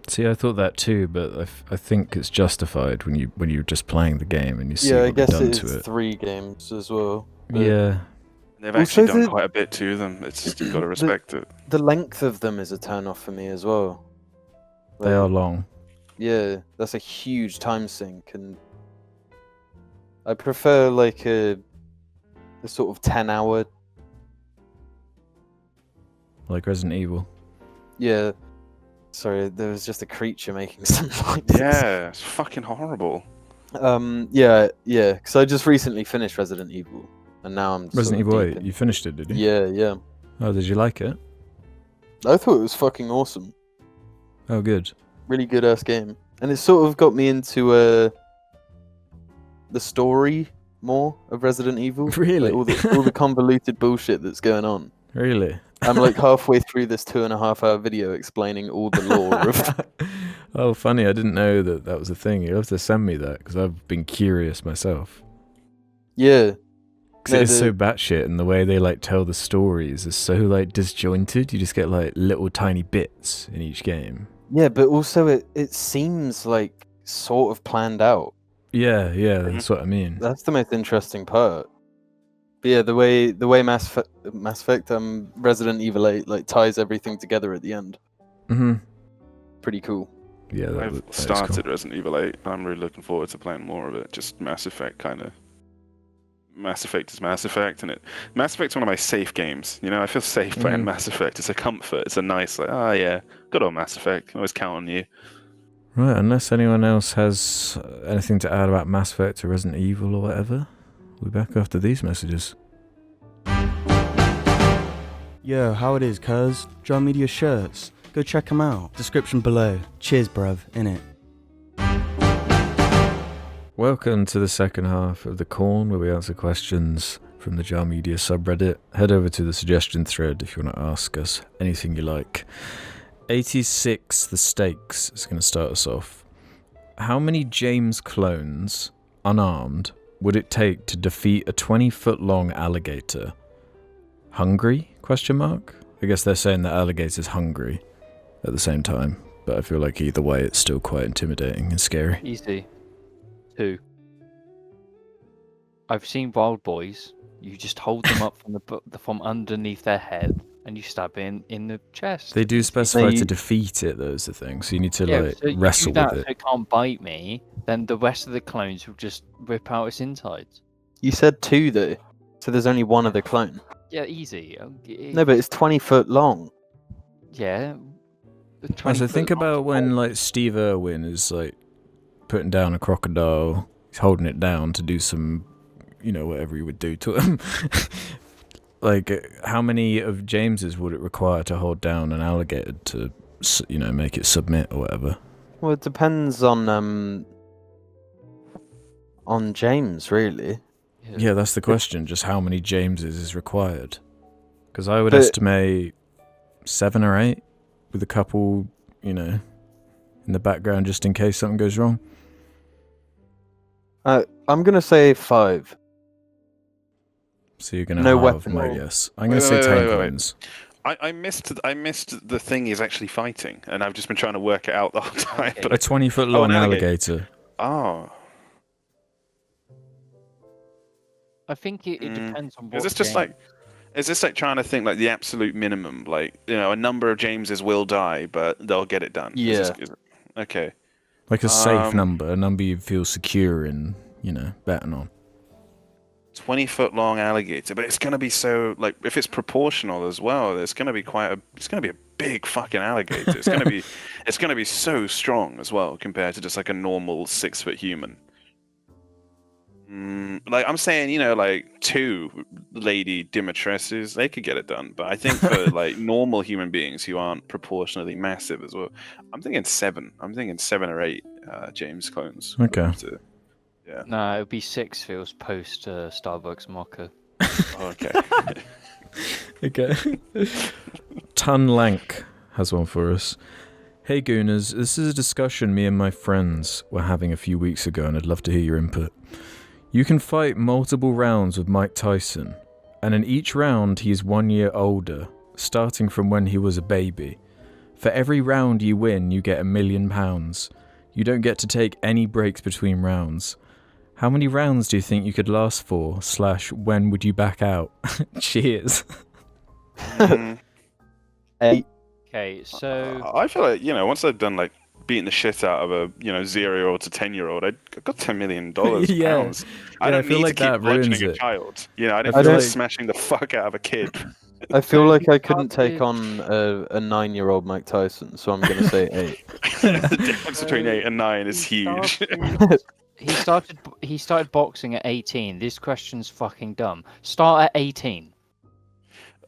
See, I thought that too, but I think it's justified when you're just playing the game and you see Yeah, I what they've guess done it to is it. 3 games as well. But Yeah, They've Also actually done the- quite a bit to them. It's just, you've got to respect it. the length of them is a turn off for me as well. they are long. Yeah, that's a huge time sink, and I prefer like a sort of 10-hour. Like Resident Evil. Yeah. Sorry, there was just a creature making some noises. Yeah, it's fucking horrible. Yeah, because I just recently finished Resident Evil, and now I'm Resident sort of Evil deep 8, in- you finished it, did you? Yeah. Oh, did you like it? I thought it was fucking awesome. Oh, good. Really good ass game, and it sort of got me into the story more of Resident Evil. Really? Like, all the convoluted bullshit that's going on. Really? I'm like halfway through this 2.5-hour video explaining all the lore of. Oh, funny! I didn't know that was a thing. You'll have to send me that because I've been curious myself. Yeah. Because it is so batshit, and the way they like tell the stories is so like disjointed. You just get like little tiny bits in each game. Yeah, but also it seems like sort of planned out. Yeah, that's what I mean. That's the most interesting part. But yeah, the way Mass Effect, Resident Evil 8 like ties everything together at the end. Pretty cool. Yeah, I've started cool. Resident Evil 8. I'm really looking forward to playing more of it. Just Mass Effect kind of. Mass Effect is Mass Effect, and Mass Effect's one of my safe games. You know, I feel safe playing Mass Effect. It's a comfort. It's a nice, like, oh yeah, good old Mass Effect. I always count on you. Right, unless anyone else has anything to add about Mass Effect or Resident Evil or whatever, we'll be back after these messages. Yo, how it is, cuz? Jar Media shirts. Go check them out. Description below. Cheers, bruv. Innit? Welcome to the second half of the CALNE, where we answer questions from the Jar Media subreddit. Head over to the suggestion thread if you want to ask us anything you like. 86 The Stakes is going to start us off. How many James clones, unarmed, would it take to defeat a 20-foot-long alligator? Hungry? I guess they're saying that alligator's hungry at the same time, but I feel like either way it's still quite intimidating and scary. Easy. 2. I've seen Wild Boys. You just hold them up from underneath their head, and you stab in the chest. They do specify to defeat it, though, is the thing. So you need to so wrestle with it. So it can't bite me. Then the rest of the clones will just rip out its insides. You said 2 though, so there's only one other clone. Yeah, easy. No, but it's 20 foot long. Yeah. So think about when like Steve Irwin is like putting down a crocodile. He's holding it down to do some, whatever he would do to him. Like, how many of James's would it require to hold down an alligator to, make it submit or whatever? Well, it depends on James, really. Yeah, that's the question. Just how many Jameses is required? Because I would estimate 7 or 8 with a couple, in the background just in case something goes wrong. I'm going to say 5. So you're going to have my guess. I'm going to say 10 clones. I missed the thing he's actually fighting, and I've just been trying to work it out the whole time. Okay. But A 20-foot-long alligator. Oh. I think it depends on what. Is this like trying to think like the absolute minimum? Like, a number of Jameses will die, but they'll get it done. Yeah. Okay. Like a safe number, a number you feel secure in, betting on. 20-foot-long alligator, but it's going to be so, like, if it's proportional as well, it's going to be a big fucking alligator. It's going to be so strong as well compared to just like a normal 6-foot human. Like I'm saying, like 2 Lady Dimitresses, they could get it done. But I think for like normal human beings who aren't proportionally massive as well, I'm thinking 7. I'm thinking 7 or 8 James clones. Okay. Yeah. No, it would be 6 feels post Starbucks mocha. Okay. Okay. Ton Lank has one for us. Hey Gooners, this is a discussion me and my friends were having a few weeks ago, and I'd love to hear your input. You can fight multiple rounds with Mike Tyson, and in each round he is 1 year older, starting from when he was a baby. For every round you win, you get £1 million. You don't get to take any breaks between rounds. How many rounds do you think you could last for? / when would you back out? Cheers. 8. Okay, so I feel like once I've done like beating the shit out of a 0-year-old to 10-year-old, I got $10 million. Yeah. Pounds. I don't feel need like to keep that ruins bludgeoning a it. child. I don't I feel don't- like smashing the fuck out of a kid. I feel like I couldn't take on a 9-year-old Mike Tyson, so I'm going to say 8. The difference between 8 and 9 is huge. He started boxing at 18. This question's fucking dumb. Start at 18.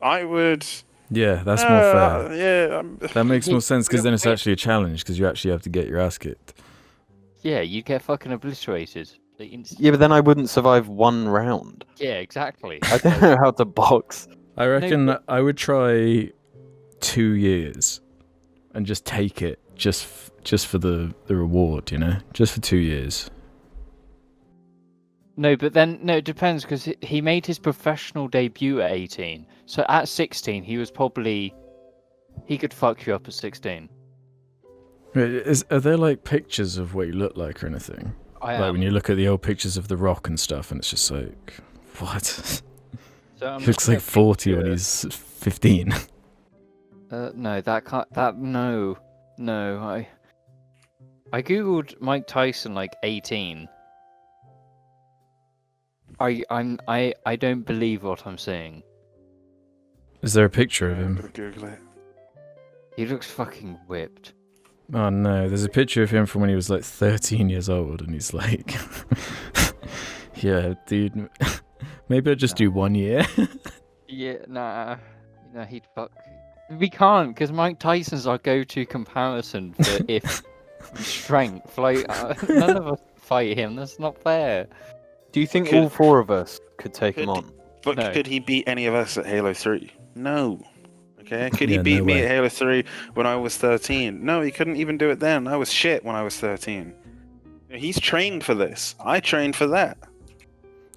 I would. Yeah, that's more fair. Yeah. That makes more sense because then it's actually a challenge because you actually have to get your ass kicked. Yeah, you get fucking obliterated. Yeah, but then I wouldn't survive 1 round. Yeah, exactly. I don't know how to box. I reckon I would try 2 years and just take it just for the reward, just for 2 years. No, but then it depends because he made his professional debut at 18. So at 16, he could fuck you up at 16. Are there like pictures of what you look like or anything? Like when you look at the old pictures of The Rock and stuff, and it's just like, what? So He looks like 40 when he's 15. No, that can't. No. I googled Mike Tyson like 18. I don't believe what I'm seeing. Is there a picture of I'm him? gonna Google it. He looks fucking whipped. Oh no, there's a picture of him from when he was like 13 years old, and he's like, yeah, dude, maybe I'll just do 1 year. Yeah, nah. He'd fuck. We can't, because Mike Tyson's our go-to comparison for if strength. Like, none of us fight him. That's not fair. Do you think all 4 of us could take him on? But No. could he beat any of us at Halo 3? No. Okay, could he Yeah, beat no me way. at Halo 3 when I was 13? No, he couldn't even do it then. I was shit when I was 13. He's trained for this. I trained for that.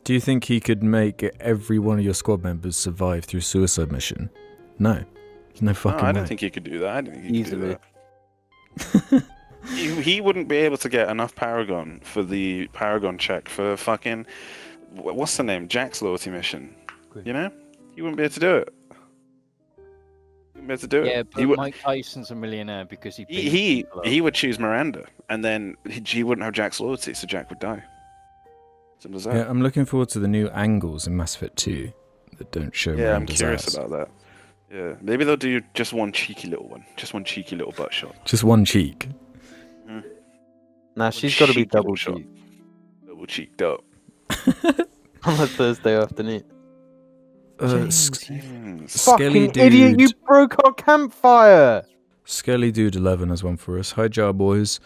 Do you think he could make every one of your squad members survive through suicide mission? No. There's no fucking No, I don't way. think he could do that. I don't think he Easily. could do that. He wouldn't be able to get enough Paragon for the Paragon check for fucking... What's the name? Jack's loyalty mission. You know? He wouldn't be able to do it. He wouldn't be able to do it. Yeah, but He would- Mike Tyson's a millionaire because he beat He people up. he would choose Miranda, and then he wouldn't have Jack's loyalty, so Jack would die. Simple as that. Yeah, I'm looking forward to the new angles in Mass Effect 2 that don't show I'm Miranda's curious ass. about that. Yeah, maybe they'll do just one cheeky little one, just one cheeky little butt shot. Just one cheek. Nah, she's got to be cheeky little double shot. cheek Double cheeked up. on a Thursday afternoon. James. Skelly Fucking idiot! You broke our campfire. Skelly Dude 11 has one for us. Hi, Jar Boys.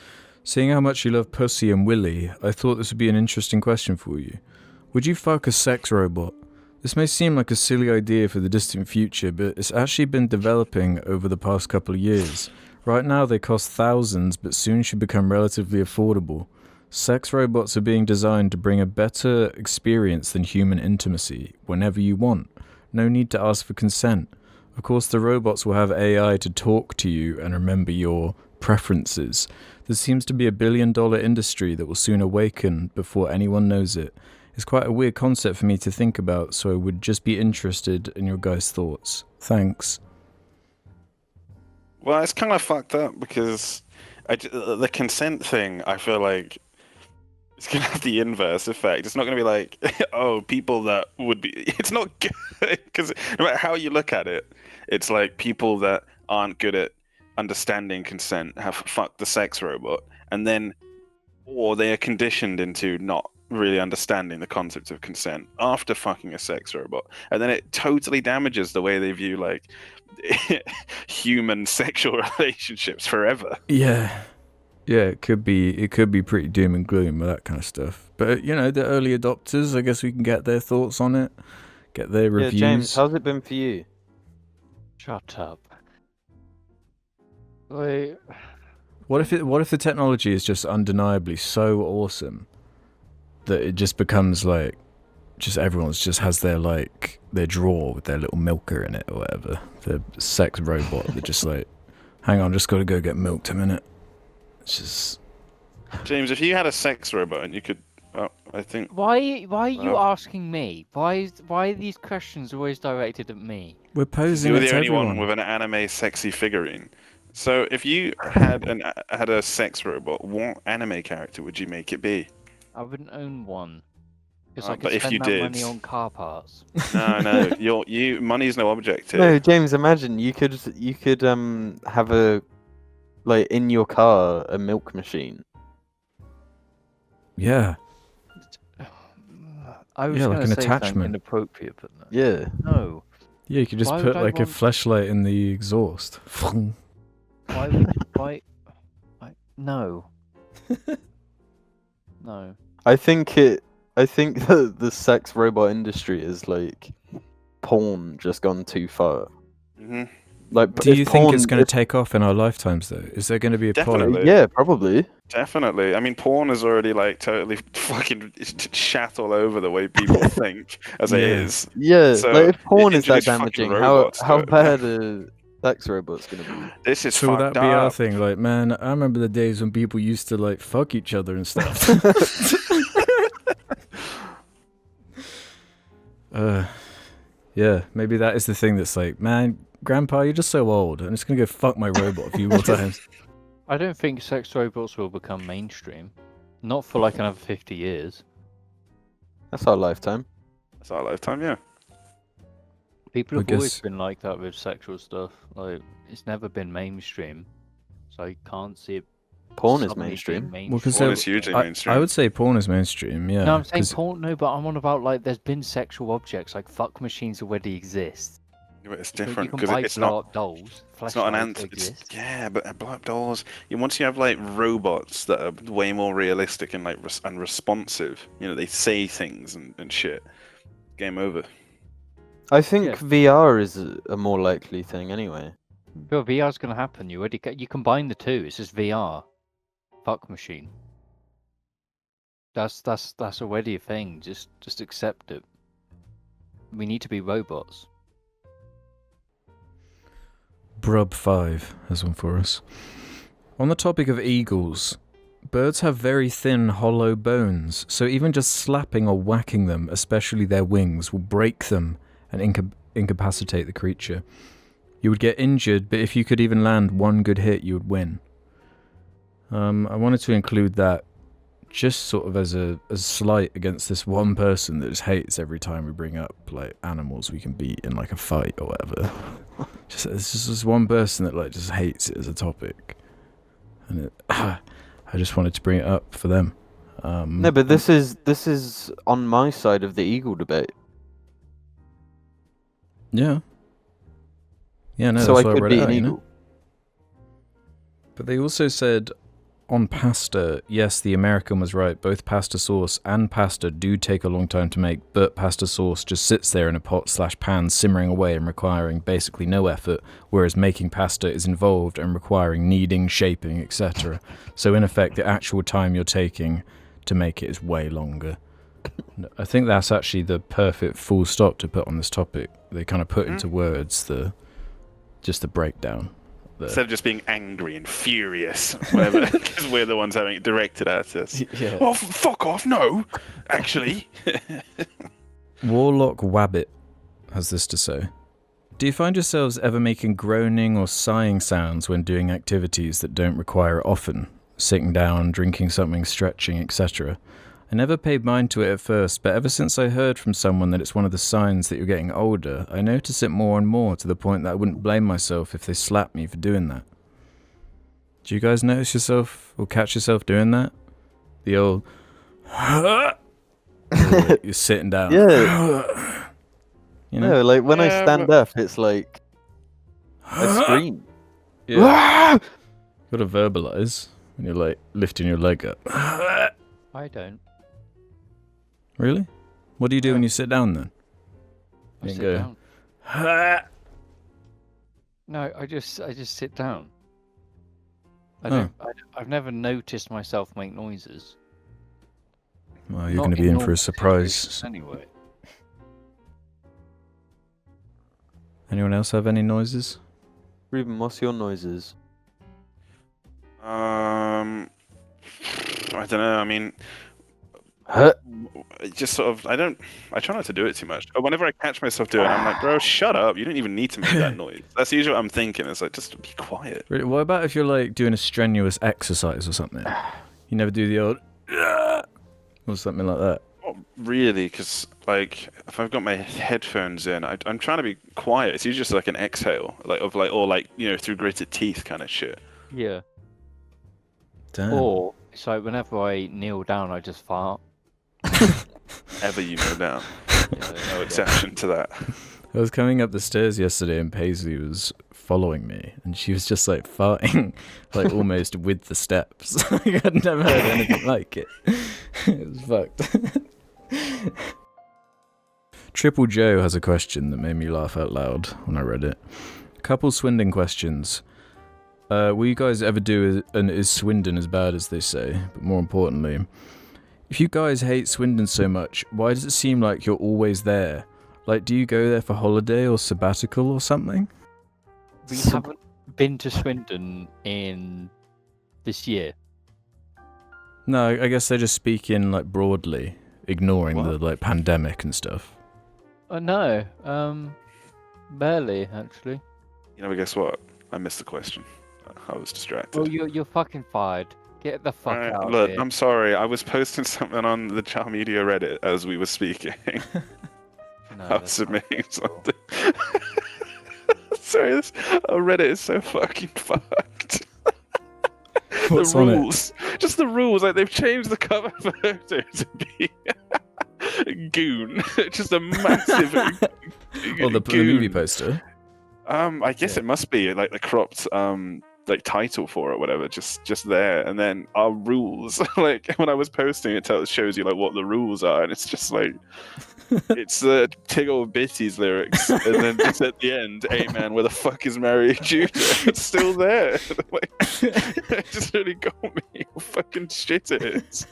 Seeing how much you love Pussy and Willy, I thought this would be an interesting question for you. Would you fuck a sex robot? This may seem like a silly idea for the distant future, but it's actually been developing over the past couple of years. Right now they cost thousands, but soon should become relatively affordable. Sex robots are being designed to bring a better experience than human intimacy, whenever you want. No need to ask for consent. Of course, the robots will have AI to talk to you and remember your preferences. There seems to be $1 billion industry that will soon awaken before anyone knows it. It's quite a weird concept for me to think about, so I would just be interested in your guys' thoughts. Thanks. Well, it's kind of fucked up because the consent thing, I feel like it's going to have the inverse effect. It's not going to be like, oh, people that would be... It's not good, because no matter how you look at it, it's like people that aren't good at understanding consent have fucked the sex robot, and then, or they are conditioned into not really understanding the concept of consent after fucking a sex robot, and then it totally damages the way they view, like, human sexual relationships forever. Yeah, it could be pretty doom and gloom with that kind of stuff. But the early adopters, I guess we can get their thoughts on it, get their reviews. Yeah, James, how's it been for you? Shut up. Wait. What if the technology is just undeniably so awesome that it just becomes like, just everyone's just has their drawer with their little milker in it or whatever, the sex robot that just like, hang on, just got to go get milked a minute. It's just... James, if you had a sex robot and you could, I think... Why are you Well. asking me? Why are these questions always directed at me? We're posing You're it the to only everyone. one with an anime sexy figurine. So if you had a sex robot, what anime character would you make it be? I wouldn't own one. Because I But could if spend you that did- money on car parts. No, money's no object here. No, James, imagine you could have a, like, in your car, a milk machine. Yeah. I was Yeah, going like to an say attachment. something inappropriate, but no. Yeah. No. Yeah, you could just Why put would I like a want- flashlight in the exhaust. Why would no. No. I think the sex robot industry is like porn just gone too far? Hmm. Like, Do you think it's going to if- take off in our lifetimes, though? Is there going to be a Definitely. porn? Yeah, probably. Definitely. I mean, porn is already like totally fucking shat all over the way people think as it Yeah. is. Yeah, So, like if porn is that introduce fucking damaging, how robots to it. bad are sex robots gonna be? This is So will that fucked be our up. thing? Like, man, I remember the days when people used to like fuck each other and stuff. Yeah, maybe that is the thing that's like, man, Grandpa, you're just so old. I'm just gonna go fuck my robot a few more times. I don't think sex robots will become mainstream. Not for like another 50 years. That's our lifetime. That's our lifetime, yeah. People I have always guess- been like that with sexual stuff. Like, it's never been mainstream. So I can't see it. Porn is suddenly mainstream. being Well, 'cause Porn there- is hugely I mainstream. would say porn is mainstream, yeah. No, I'm saying 'cause- porn. No, but I'm on about like there's been sexual objects like fuck machines already exist. Yeah, but it's So different you can because buy it's blow not. up dolls. It's not an fleshlights answer. exist. Yeah, but blow up dolls. Once you have like robots that are way more realistic and like and responsive, you know, they say things and shit. Game over. I think Yeah. VR is a more likely thing anyway. Well, VR's gonna happen. You already you combine the two. It's just VR. Fuck machine. That's already a thing. Just accept it. We need to be robots. Brub5 has one for us. On the topic of eagles, birds have very thin, hollow bones, so even just slapping or whacking them, especially their wings, will break them and incapacitate the creature. You would get injured, but if you could even land one good hit, you would win. I wanted to include that just sort of as a slight against this one person that just hates every time we bring up like animals we can beat in like a fight or whatever. It's just this one person that like just hates it as a topic, and I just wanted to bring it up for them. No, but this is on my side of the eagle debate. Yeah, no, so I that's why I could read be it an out, you know? eagle. But they also said on pasta, yes, the American was right. Both pasta sauce and pasta do take a long time to make, but pasta sauce just sits there in a pot/pan simmering away and requiring basically no effort, whereas making pasta is involved and requiring kneading, shaping, etc. So in effect, the actual time you're taking to make it is way longer. I think that's actually the perfect full stop to put on this topic. They kind of put into words just the breakdown. Instead of just being angry and furious, whatever, because we're the ones having it directed at us. Yeah. Oh, fuck off! No, actually. Warlock Wabbit has this to say. Do you find yourselves ever making groaning or sighing sounds when doing activities that don't require it often? Sitting down, drinking something, stretching, etc. I never paid mind to it at first, but ever since I heard from someone that it's one of the signs that you're getting older, I notice it more and more to the point that I wouldn't blame myself if they slapped me for doing that. Do you guys notice yourself or catch yourself doing that? The old you're sitting down. Yeah. You know? No, like when I Yeah, stand up, it's like I scream. Yeah. Gotta verbalize when you're like lifting your leg up. I don't. Really? What do you do when you sit down then? I You sit go, down. No, I just sit down. I've never noticed myself make noises. Well, you're Not going to be in for normal a surprise. situations anyway. Anyone else have any noises? Ruben, what's your noises? I don't know. I mean, it just sort of. I try not to do it too much. But whenever I catch myself doing it, I'm like, bro, shut up. You don't even need to make that noise. That's usually what I'm thinking. It's like, just be quiet. Really? What about if you're like doing a strenuous exercise or something? You never do the old or something like that. Not really, because like if I've got my headphones in, I'm trying to be quiet. It's usually just like an exhale, or through gritted teeth kind of shit. Yeah. Damn. Or it's like whenever I kneel down, I just fart. Ever you know down. Yeah, No exception to that. I was coming up the stairs yesterday and Paisley was following me and she was just like farting like almost with the steps. I'd never heard anything like it. It was fucked. Triple Joe has a question that made me laugh out loud when I read it. A couple Swindon questions. Will you guys ever do an Is Swindon as bad as they say? But more importantly, if you guys hate Swindon so much, why does it seem like you're always there? Like, do you go there for holiday or sabbatical or something? We haven't been to Swindon in this year. No, I guess they're just speaking like broadly, ignoring the like pandemic and stuff. No, barely actually. You know, but guess what? I missed the question. I was distracted. Well, you're fucking fired. Get the fuck Alright, out look, of here. I'm sorry. I was posting something on the Child Media Reddit as we were speaking. No, I was that's not submitting acceptable. something. Sorry, Reddit is so fucking fucked. What's the on it? rules, just the rules. Like they've changed the cover photo to be goon, just a massive. Or the movie poster. I guess it must be like the cropped like title for it, whatever. Just there, and then our rules. Like when I was posting, it shows you like what the rules are, and it's just like. It's the Tiggle Bitties lyrics, and then just at the end, "Hey man, where the fuck is Mary Judah?" It's still there. Like, it just really got me. How fucking shit it is.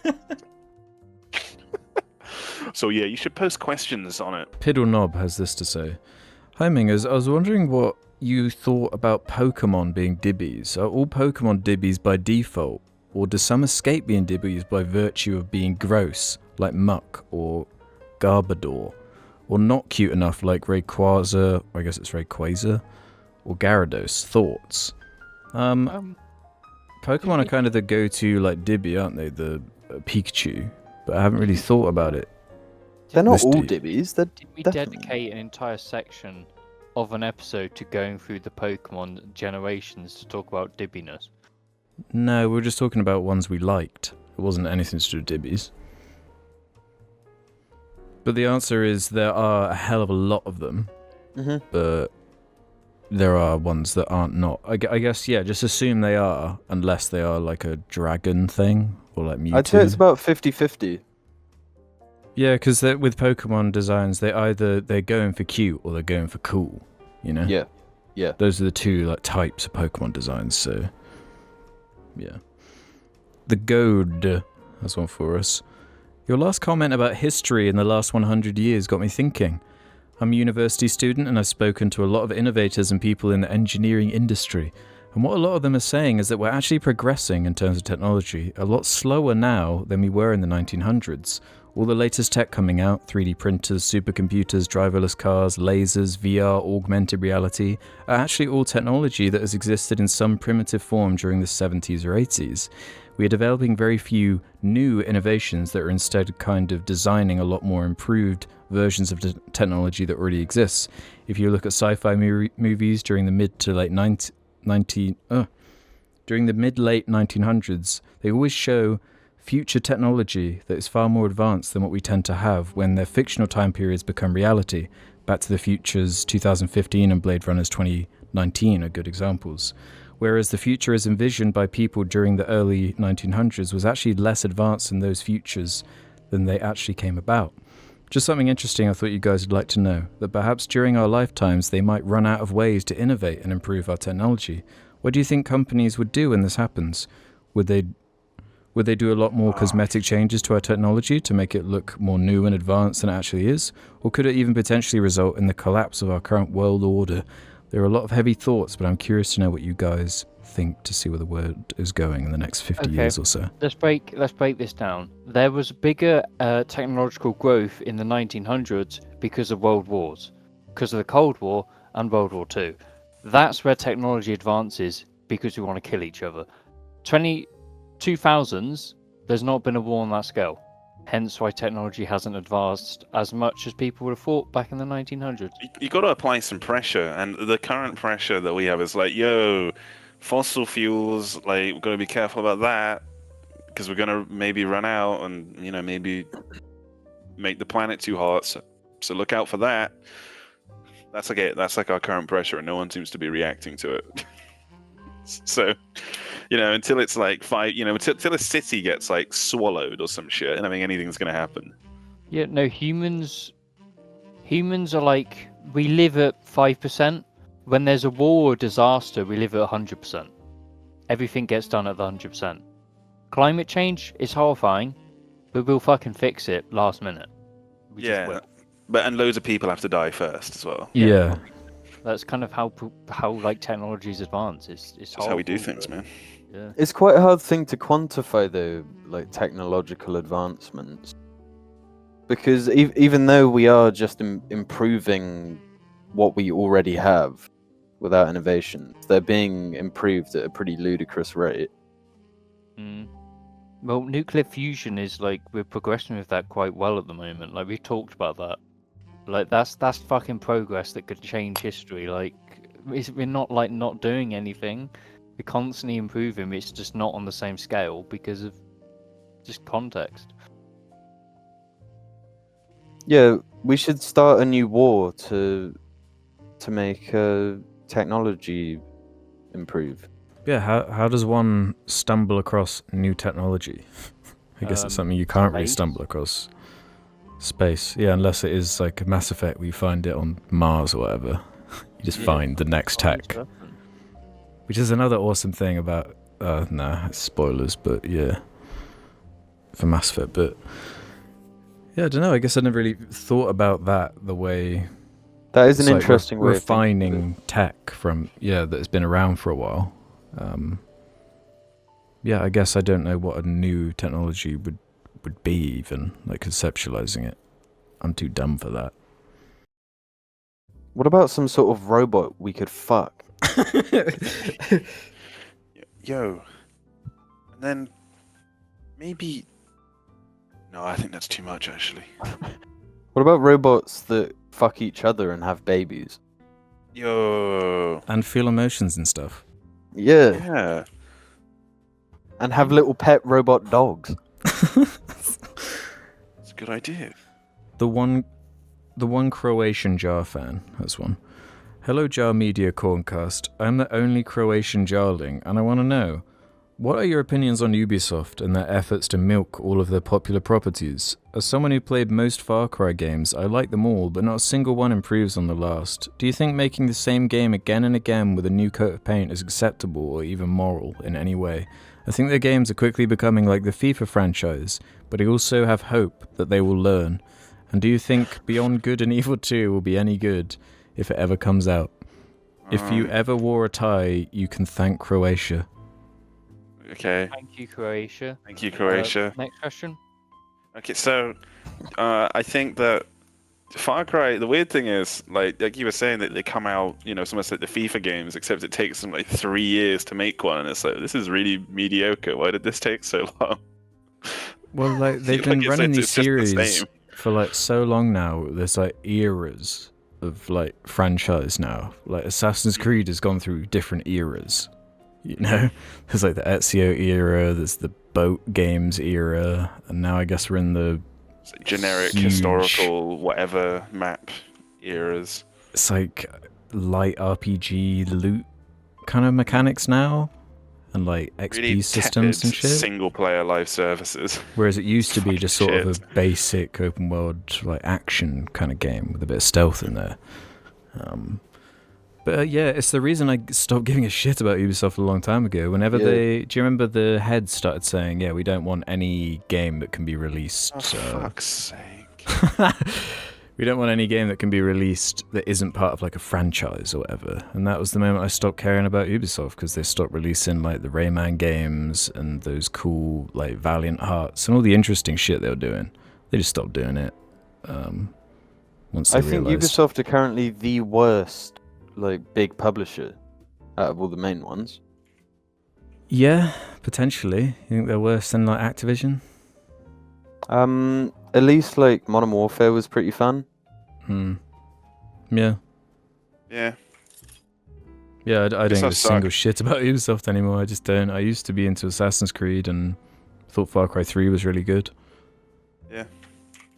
So yeah, you should post questions on it. Piddle Knob has this to say. Hi Mingers, I was wondering what you thought about Pokemon being Dibbies. Are all Pokemon Dibbies by default, or does some escape being Dibbies by virtue of being gross, like Muck or Garbodor, or not cute enough like Rayquaza, I guess it's Rayquaza, or Gyarados? Thoughts? Pokemon are kind of the go-to like Dibby, aren't they? The Pikachu, but I haven't really thought about it. They're not Misty. all Dibbies. They're Did we definitely- dedicate an entire section of an episode to going through the Pokemon generations to talk about Dibbiness? No, we were just talking about ones we liked. It wasn't anything to do with Dibbies. But the answer is there are a hell of a lot of them, but there are ones that aren't not. I guess, yeah, just assume they are, unless they are like a dragon thing, or like Mewtwo. I'd say it's about 50-50. Yeah, because with Pokemon designs, they're going for cute or they're going for cool, you know? Yeah. Those are the two like types of Pokemon designs, so... Yeah. The Goad has one for us. Your last comment about history in the last 100 years got me thinking. I'm a university student and I've spoken to a lot of innovators and people in the engineering industry. And what a lot of them are saying is that we're actually progressing in terms of technology a lot slower now than we were in the 1900s. All the latest tech coming out, 3D printers, supercomputers, driverless cars, lasers, VR, augmented reality, are actually all technology that has existed in some primitive form during the 70s or 80s. We are developing very few new innovations that are instead kind of designing a lot more improved versions of the technology that already exists. If you look at sci-fi movies during the mid to late 1900s, they always show future technology that is far more advanced than what we tend to have when their fictional time periods become reality. Back to the Future's 2015 and Blade Runner's 2019 are good examples. Whereas the future as envisioned by people during the early 1900s was actually less advanced in those futures than they actually came about. Just something interesting I thought you guys would like to know, that perhaps during our lifetimes they might run out of ways to innovate and improve our technology. What do you think companies would do when this happens? Would they do a lot more cosmetic changes to our technology to make it look more new and advanced than it actually is? Or could it even potentially result in the collapse of our current world order? There are a lot of heavy thoughts, but I'm curious to know what you guys think to see where the world is going in the next 50 years or so. Let's break this down. There was bigger technological growth in the 1900s because of world wars, because of the Cold War and World War II. That's where technology advances because we want to kill each other. 2000s, there's not been a war on that scale. Hence why technology hasn't advanced as much as people would have thought back in the 1900s. You got to apply some pressure, and the current pressure that we have is like, yo, fossil fuels, like, we're going to be careful about that because we're going to maybe run out and, you know, maybe make the planet too hot. So look out for that. That's like our current pressure, and no one seems to be reacting to it. So, you know, until it's like until a city gets like swallowed or some shit, I don't think anything's going to happen. Yeah, no, humans Humans are like, we live at 5%. When there's a war or disaster, we live at 100%. Everything gets done at the 100%. Climate change is horrifying, but we'll fucking fix it last minute. We just will. And loads of people have to die first as well. Yeah. That's kind of how like technologies advance. It's That's how we do things, man. Yeah. It's quite a hard thing to quantify, though, like technological advancements, because even though we are just improving what we already have without innovation, they're being improved at a pretty ludicrous rate. Well, nuclear fusion is like, we're progressing with that quite well at the moment. Like, we talked about that. Like, that's fucking progress that could change history. Like, we're not like not doing anything. We're constantly improving. It's just not on the same scale because of just context. Yeah, we should start a new war to make technology improve. Yeah, how does one stumble across new technology? I guess it's something you can't really space? stumble across. Space, yeah, unless it is like a Mass Effect where you find it on Mars or whatever. You just find the next tech. Which is another awesome thing about... spoilers, but yeah. For Mass Effect, but... Yeah, I don't know, I guess I never really thought about that the way... That is an it's like interesting way of thinking of it. refining tech from... Yeah, that has been around for a while. Yeah, I guess I don't know what a new technology would be even, like conceptualizing it. I'm too dumb for that. What about some sort of robot we could fuck? Yo. And then maybe... No, I think that's too much, actually. What about robots that fuck each other and have babies? Yo. And feel emotions and stuff. Yeah, Yeah. and have little pet robot dogs. It's a good idea. The one Croatian Jar fan has one. Hello Jar Media Corncast. I'm the only Croatian Jarling, and I want to know, what are your opinions on Ubisoft and their efforts to milk all of their popular properties? As someone who played most Far Cry games, I like them all, but not a single one improves on the last. Do you think making the same game again and again with a new coat of paint is acceptable or even moral in any way? I think their games are quickly becoming like the FIFA franchise, but I also have hope that they will learn. And do you think Beyond Good and Evil 2 will be any good if it ever comes out? If you ever wore a tie, you can thank Croatia. Okay. Thank you, Croatia. Thank you, Croatia. Next question. Okay, so I think that Far Cry, the weird thing is, like you were saying, that they come out, it's almost like the FIFA games, except it takes them like 3 years to make one, and it's like, this is really mediocre. Why did this take so long? Well, like, they've been Like, running these it's just the series same. for like so long now. There's like eras of like franchise now. Like Assassin's Creed has gone through different eras. You know, there's like the Ezio era, there's the boat games era, and now I guess we're in the It's like generic, huge- historical, whatever map eras. It's like light RPG loot kind of mechanics now, and like XP Really systems tepid and shit. single-player live services. Whereas it used to be Fucking just sort of shit. a basic open world like action kind of game with a bit of stealth in there. But yeah, it's the reason I stopped giving a shit about Ubisoft a long time ago. Whenever do you remember the heads started saying, yeah, we don't want any game that can be released. Oh, fuck's sake. We don't want any game that can be released that isn't part of like a franchise or whatever. And that was the moment I stopped caring about Ubisoft, because they stopped releasing like the Rayman games and those cool like Valiant Hearts and all the interesting shit they were doing. They just stopped doing it. Once they I think realized. Ubisoft are currently the worst, like, big publisher out of all the main ones. Yeah, potentially. You think they're worse than like Activision? At least like Modern Warfare was pretty fun. Yeah. Yeah. Yeah, I don't give a Ubisoft single suck. shit about Ubisoft anymore. I just don't. I used to be into Assassin's Creed and thought Far Cry 3 was really good. Yeah.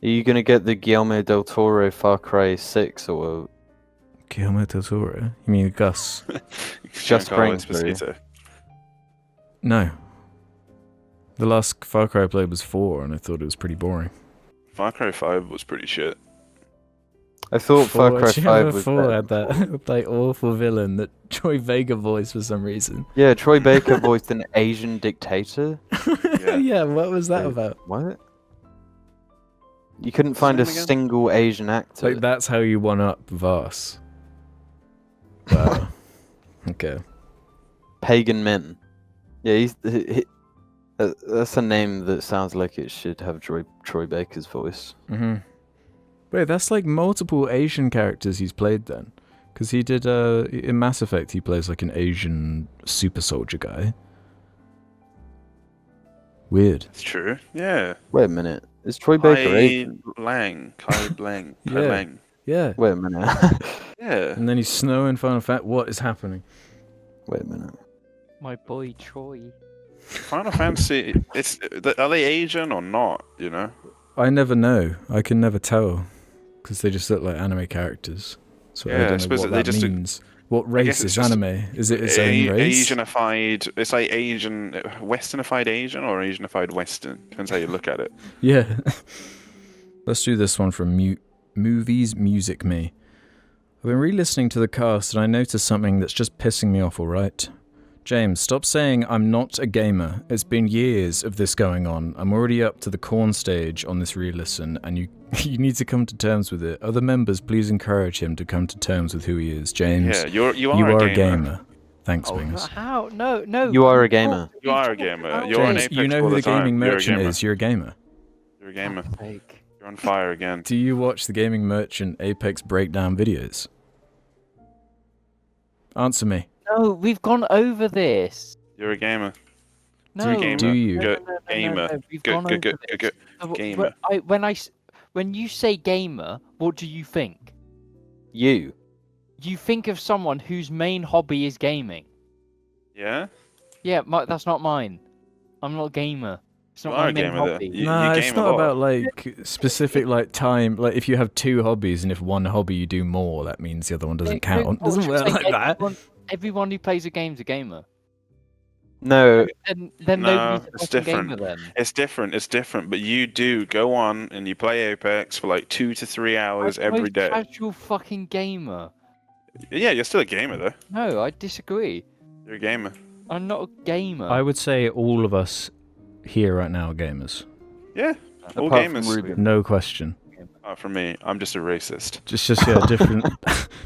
Are you gonna get the Guillermo del Toro Far Cry 6 or Guillermo del Toro? You mean Gus? Just Giancarlo brains, Esposito. No. The last Far Cry I played was 4, and I thought it was pretty boring. Far Cry 5 was pretty shit. I thought Far Cry 5 was 4 better. had that like awful villain that Troy Vega voiced for some reason. Yeah, Troy Baker voiced an Asian dictator. Yeah, what was that Wait, about? What? You couldn't find a Say it again? single Asian actor. Like that's how you one up Voss. Wow. Okay. Pagan Men. Yeah, that's a name that sounds like it should have Troy Baker's voice. Mm-hmm. Wait, that's like multiple Asian characters he's played then. Because he did, in Mass Effect, he plays like an Asian super soldier guy. Weird. It's true. Yeah. Wait a minute. Is Troy Baker Asian? Kai Lang. Yeah. Lang. Yeah. Wait a minute. Yeah. And then he's Snow in Final Fantasy. What is happening? Wait a minute. My boy Troy. Final Fantasy. Are they Asian or not? You know. I never know. I can never tell. Because they just look like anime characters. So Yeah, I I don't know suppose what they that just- means. What guess race it's is just anime? Is it its own race? Asianified. It's like Asian, Westernified Asian or Asianified Western. Depends how you look at it. Yeah. Let's do this one from Movies Music Me. I've been re-listening to the cast and I noticed something that's just pissing me off, alright? James, stop saying I'm not a gamer. It's been years of this going on. I'm already up to the corn stage on this re-listen and you need to come to terms with it. Other members, please encourage him to come to terms with who he is. James, Yeah, you are a gamer. Thanks, Wingers. How? No. You are a gamer. You are a gamer. You're on James, Apex you know all who the time. gaming You're a merchant gamer. is. You're a gamer. You're a gamer. Like, You're on fire again. Do you watch the gaming merchant Apex breakdown videos? Answer me. no, we've gone over this. You're a gamer. No, You're a gamer. Do you? Good no, gamer. We've Good, gone good, good, over good, this. good. No, Gamer. When you say gamer, what do you think? You. You think of someone whose main hobby is gaming. Yeah? Yeah, that's not mine. I'm not a gamer. It's You not are my a main gamer, though. hobby. You Nah, it's game a not lot. about like specific like time. Like if you have two hobbies and if one hobby you do more, that means the other one doesn't count. It doesn't work like that. Everyone who plays a game's a gamer. No, Then No, nobody's a it's fucking different. gamer then. It's different. But you do go on and you play Apex for like 2 to 3 hours I'm every a day. casual fucking gamer. Yeah, you're still a gamer, though. No, I disagree. You're a gamer. I'm not a gamer. I would say all of us here right now are gamers. Yeah, all apart from gamers. Ruben. No question. For me, I'm just a racist. Just yeah,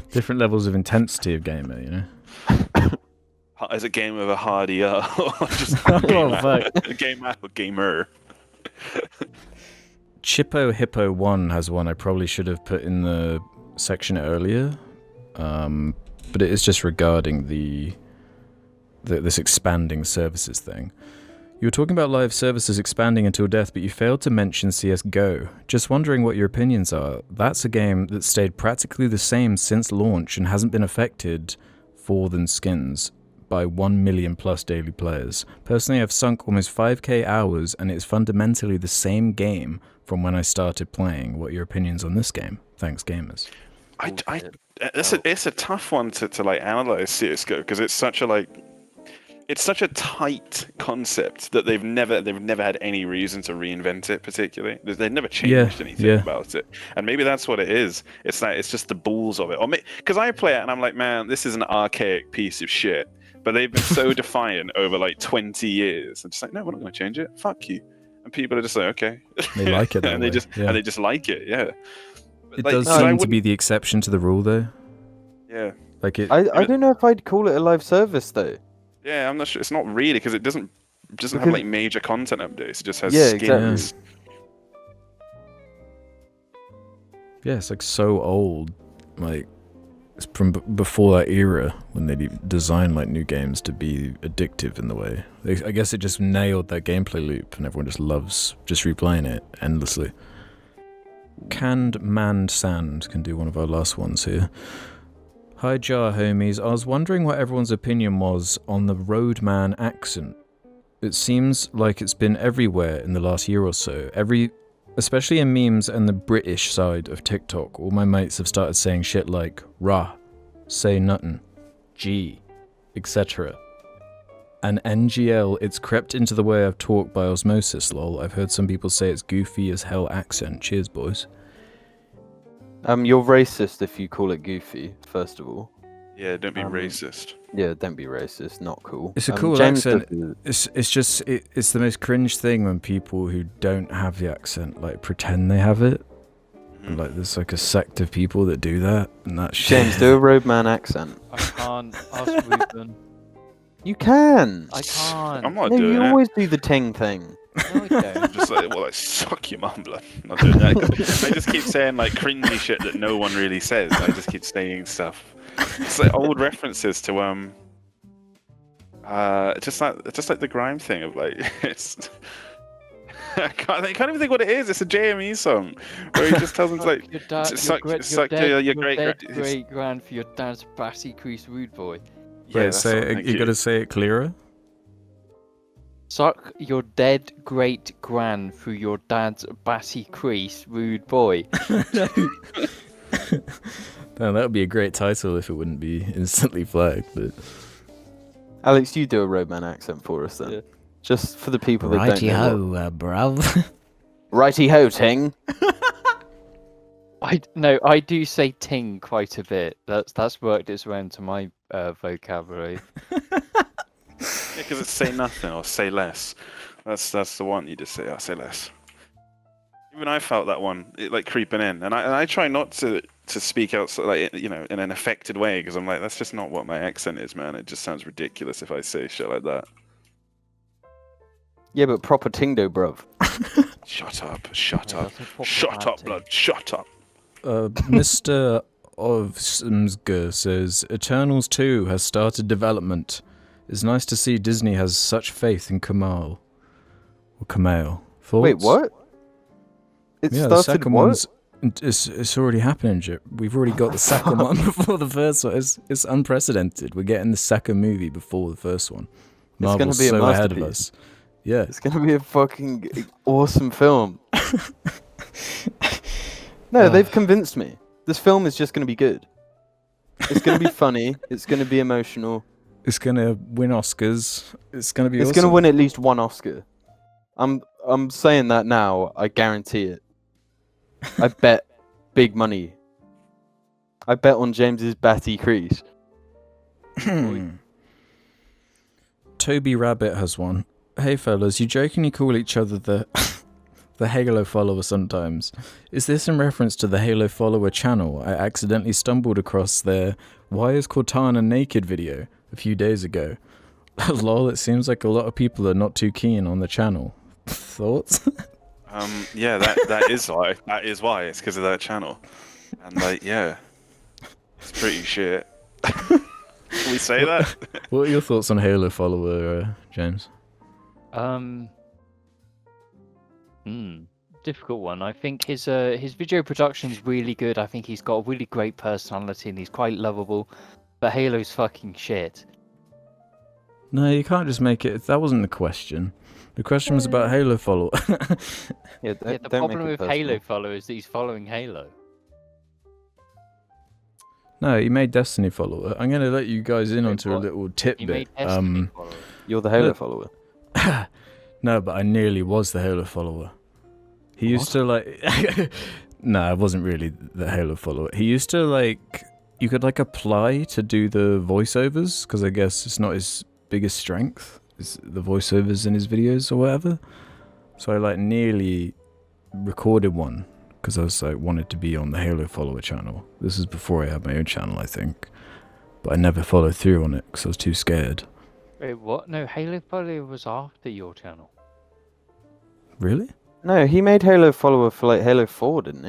different levels of intensity of gamer. You know. As a game of a hardy or just Oh, gamer. fuck. A gamer or gamer. Chippo Hippo 1 has one I probably should have put in the section earlier, but it is just regarding this expanding services thing. You were talking about live services expanding until death, but you failed to mention CSGO. Just wondering what your opinions are. That's a game that stayed practically the same since launch and hasn't been affected for than skins by 1 million plus daily players. Personally, I've sunk almost 5k hours and it's fundamentally the same game from when I started playing. What are your opinions on this game? Thanks, gamers. It's a tough one to like analyze CS:GO because it's such a tight concept that they've never had any reason to reinvent it particularly. They've never changed anything about it, and maybe that's what it is. It's just the balls of it, or because I play it and I'm like, man, this is an archaic piece of shit. But they've been so defiant over like 20 years. I'm just like, no, we're not going to change it. Fuck you. And people are just like, okay. They like it that and way. they just like it. Yeah. It Like, does I seem to wouldn't- be the exception to the rule, though. Yeah. Like it. I don't know if I'd call it a live service though. Yeah, I'm not sure. It's not really because it doesn't have Because- like major content updates. It just has Yeah, skins. exactly. Yeah, it's like so old. Like it's from before that era when they designed like new games to be addictive in the way. I guess it just nailed that gameplay loop, and everyone just loves just replaying it endlessly. Canned Manned Sand can do one of our last ones here. Hi Jar homies, I was wondering what everyone's opinion was on the Roadman accent. It seems like it's been everywhere in the last year or so. Especially in memes and the British side of TikTok, all my mates have started saying shit like rah, say nuttin', gee, etc. And NGL, it's crept into the way I've talked by osmosis, lol. I've heard some people say it's goofy as hell accent. Cheers, boys. You're racist if you call it goofy, first of all. Yeah, don't be racist. Yeah, don't be racist. Not cool. It's a cool James accent. does It's the most cringe thing when people who don't have the accent like pretend they have it. Mhm. Like there's like a sect of people that do that, and that shit. James, do a Roadman accent. I can't. Ask Ruben. You can. I can't. I'm not No, doing you it. always do the ting thing. No, I don't. I'm just like, well, I suck your mum, blood. I'm not doing that. I just keep saying like cringy shit that no one really says. I just keep saying stuff. It's like old references to just like the grime thing of like it's. I can't even think what it is. It's a JME song where he just tells him like, your dad, it's your like- great, it's your like dead, your great great- grand for your dad's bassy crease rude boy. yeah, Wait, that's say all, it, thank you gotta say it clearer. Suck your dead great gran through your dad's bassy crease rude boy. No, that would be a great title if it wouldn't be instantly flagged. But Alex, you do a Roadman accent for us then. Yeah. Just for the people that don't know. what- bruv. Righty ho, ting. I do say ting quite a bit. That's worked its way into my vocabulary. because it's say nothing or say less. That's the one you just say. Say less. Even I felt that one like creeping in, and I try not to speak out like in an affected way because I'm like that's just not what my accent is, man. It just sounds ridiculous if I say shit like that. Yeah, but proper tingdo, bruv. Shut up! Yeah, Shut up! that's a proper Shut bad up, ting. blood! Shut up! Mr. Ovsmsger says Eternals 2 has started development. It's nice to see Disney has such faith in Kamal. Or Kamal. Thoughts? Wait, what? It Yeah, the started second what? one's it's already happening, Jip. We've already got the second one before the first one. It's unprecedented. We're getting the second movie before the first one. gonna Marvel's be a so ahead of masterpiece. us. Yeah. It's gonna be a fucking awesome film. No, they've convinced me. This film is just gonna be good. It's gonna be funny. It's gonna be emotional. It's gonna win Oscars. It's gonna be It's awesome. gonna win at least one Oscar. I'm saying that now. I guarantee it. I bet big money. I bet on James's batty crease. Toby Rabbit has one. Hey fellas, you jokingly call each other the the Halo follower sometimes. Is this in reference to the Halo follower channel? I accidentally stumbled across their Why is Cortana naked video a few days ago. Lol, it seems like a lot of people are not too keen on the channel. Thoughts? Yeah, that is why. That is why. It's because of that channel. And like, yeah, it's pretty shit. Can we say that? What are your thoughts on Halo follower, James? Difficult one. I think his video production's really good. I think he's got a really great personality and he's quite lovable. But Halo's fucking shit. No, you can't just make it. That wasn't the question. The question was about Halo follower. Yeah, Yeah, the problem with Halo follower is that he's following Halo. No, he made Destiny follower. I'm gonna let you guys in Wait, onto a what? little He tidbit. made Destiny follower. You're the Halo Look. follower. No, but I nearly was the Halo follower. He used to like. No, I wasn't really the Halo follower. He used to like. You could like apply to do the voiceovers because I guess it's not his biggest strength. Is the voiceovers in his videos or whatever. So I like nearly recorded one because I was like wanted to be on the Halo follower channel. This is before I had my own channel, I think. But I never followed through on it because I was too scared. Wait, what? No, Halo follower was after your channel. Really? No, he made Halo follower for like Halo 4, didn't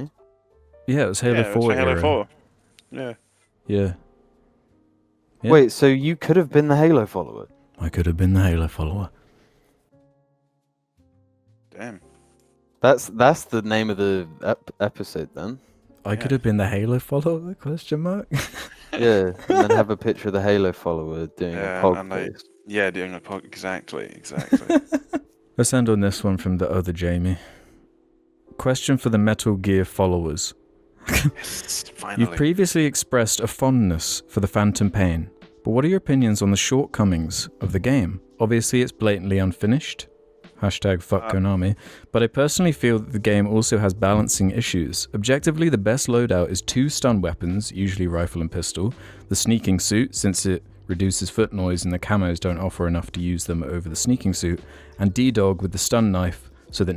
he? Yeah, it was Halo yeah, 4 it's for Halo era. 4. Yeah. Yeah. Yeah. Wait, so you could have been the Halo follower? I could have been the Halo follower. Damn. That's the name of the episode then. I Yeah. could have been the Halo follower? Question mark. Yeah, and then have a picture of the Halo follower doing Yeah, a and like- podcast. Yeah, doing a podcast. Exactly. Let's end on this one from the other Jamie. Question for the Metal Gear followers. Yes, finally. You've previously expressed a fondness for the Phantom Pain, but what are your opinions on the shortcomings of the game? Obviously, it's blatantly unfinished. Hashtag fuck Konami. But I personally feel that the game also has balancing issues. Objectively, the best loadout is 2 stun weapons, usually rifle and pistol, the sneaking suit, since it reduces foot noise and the camos don't offer enough to use them over the sneaking suit, and D-Dog with the stun knife so that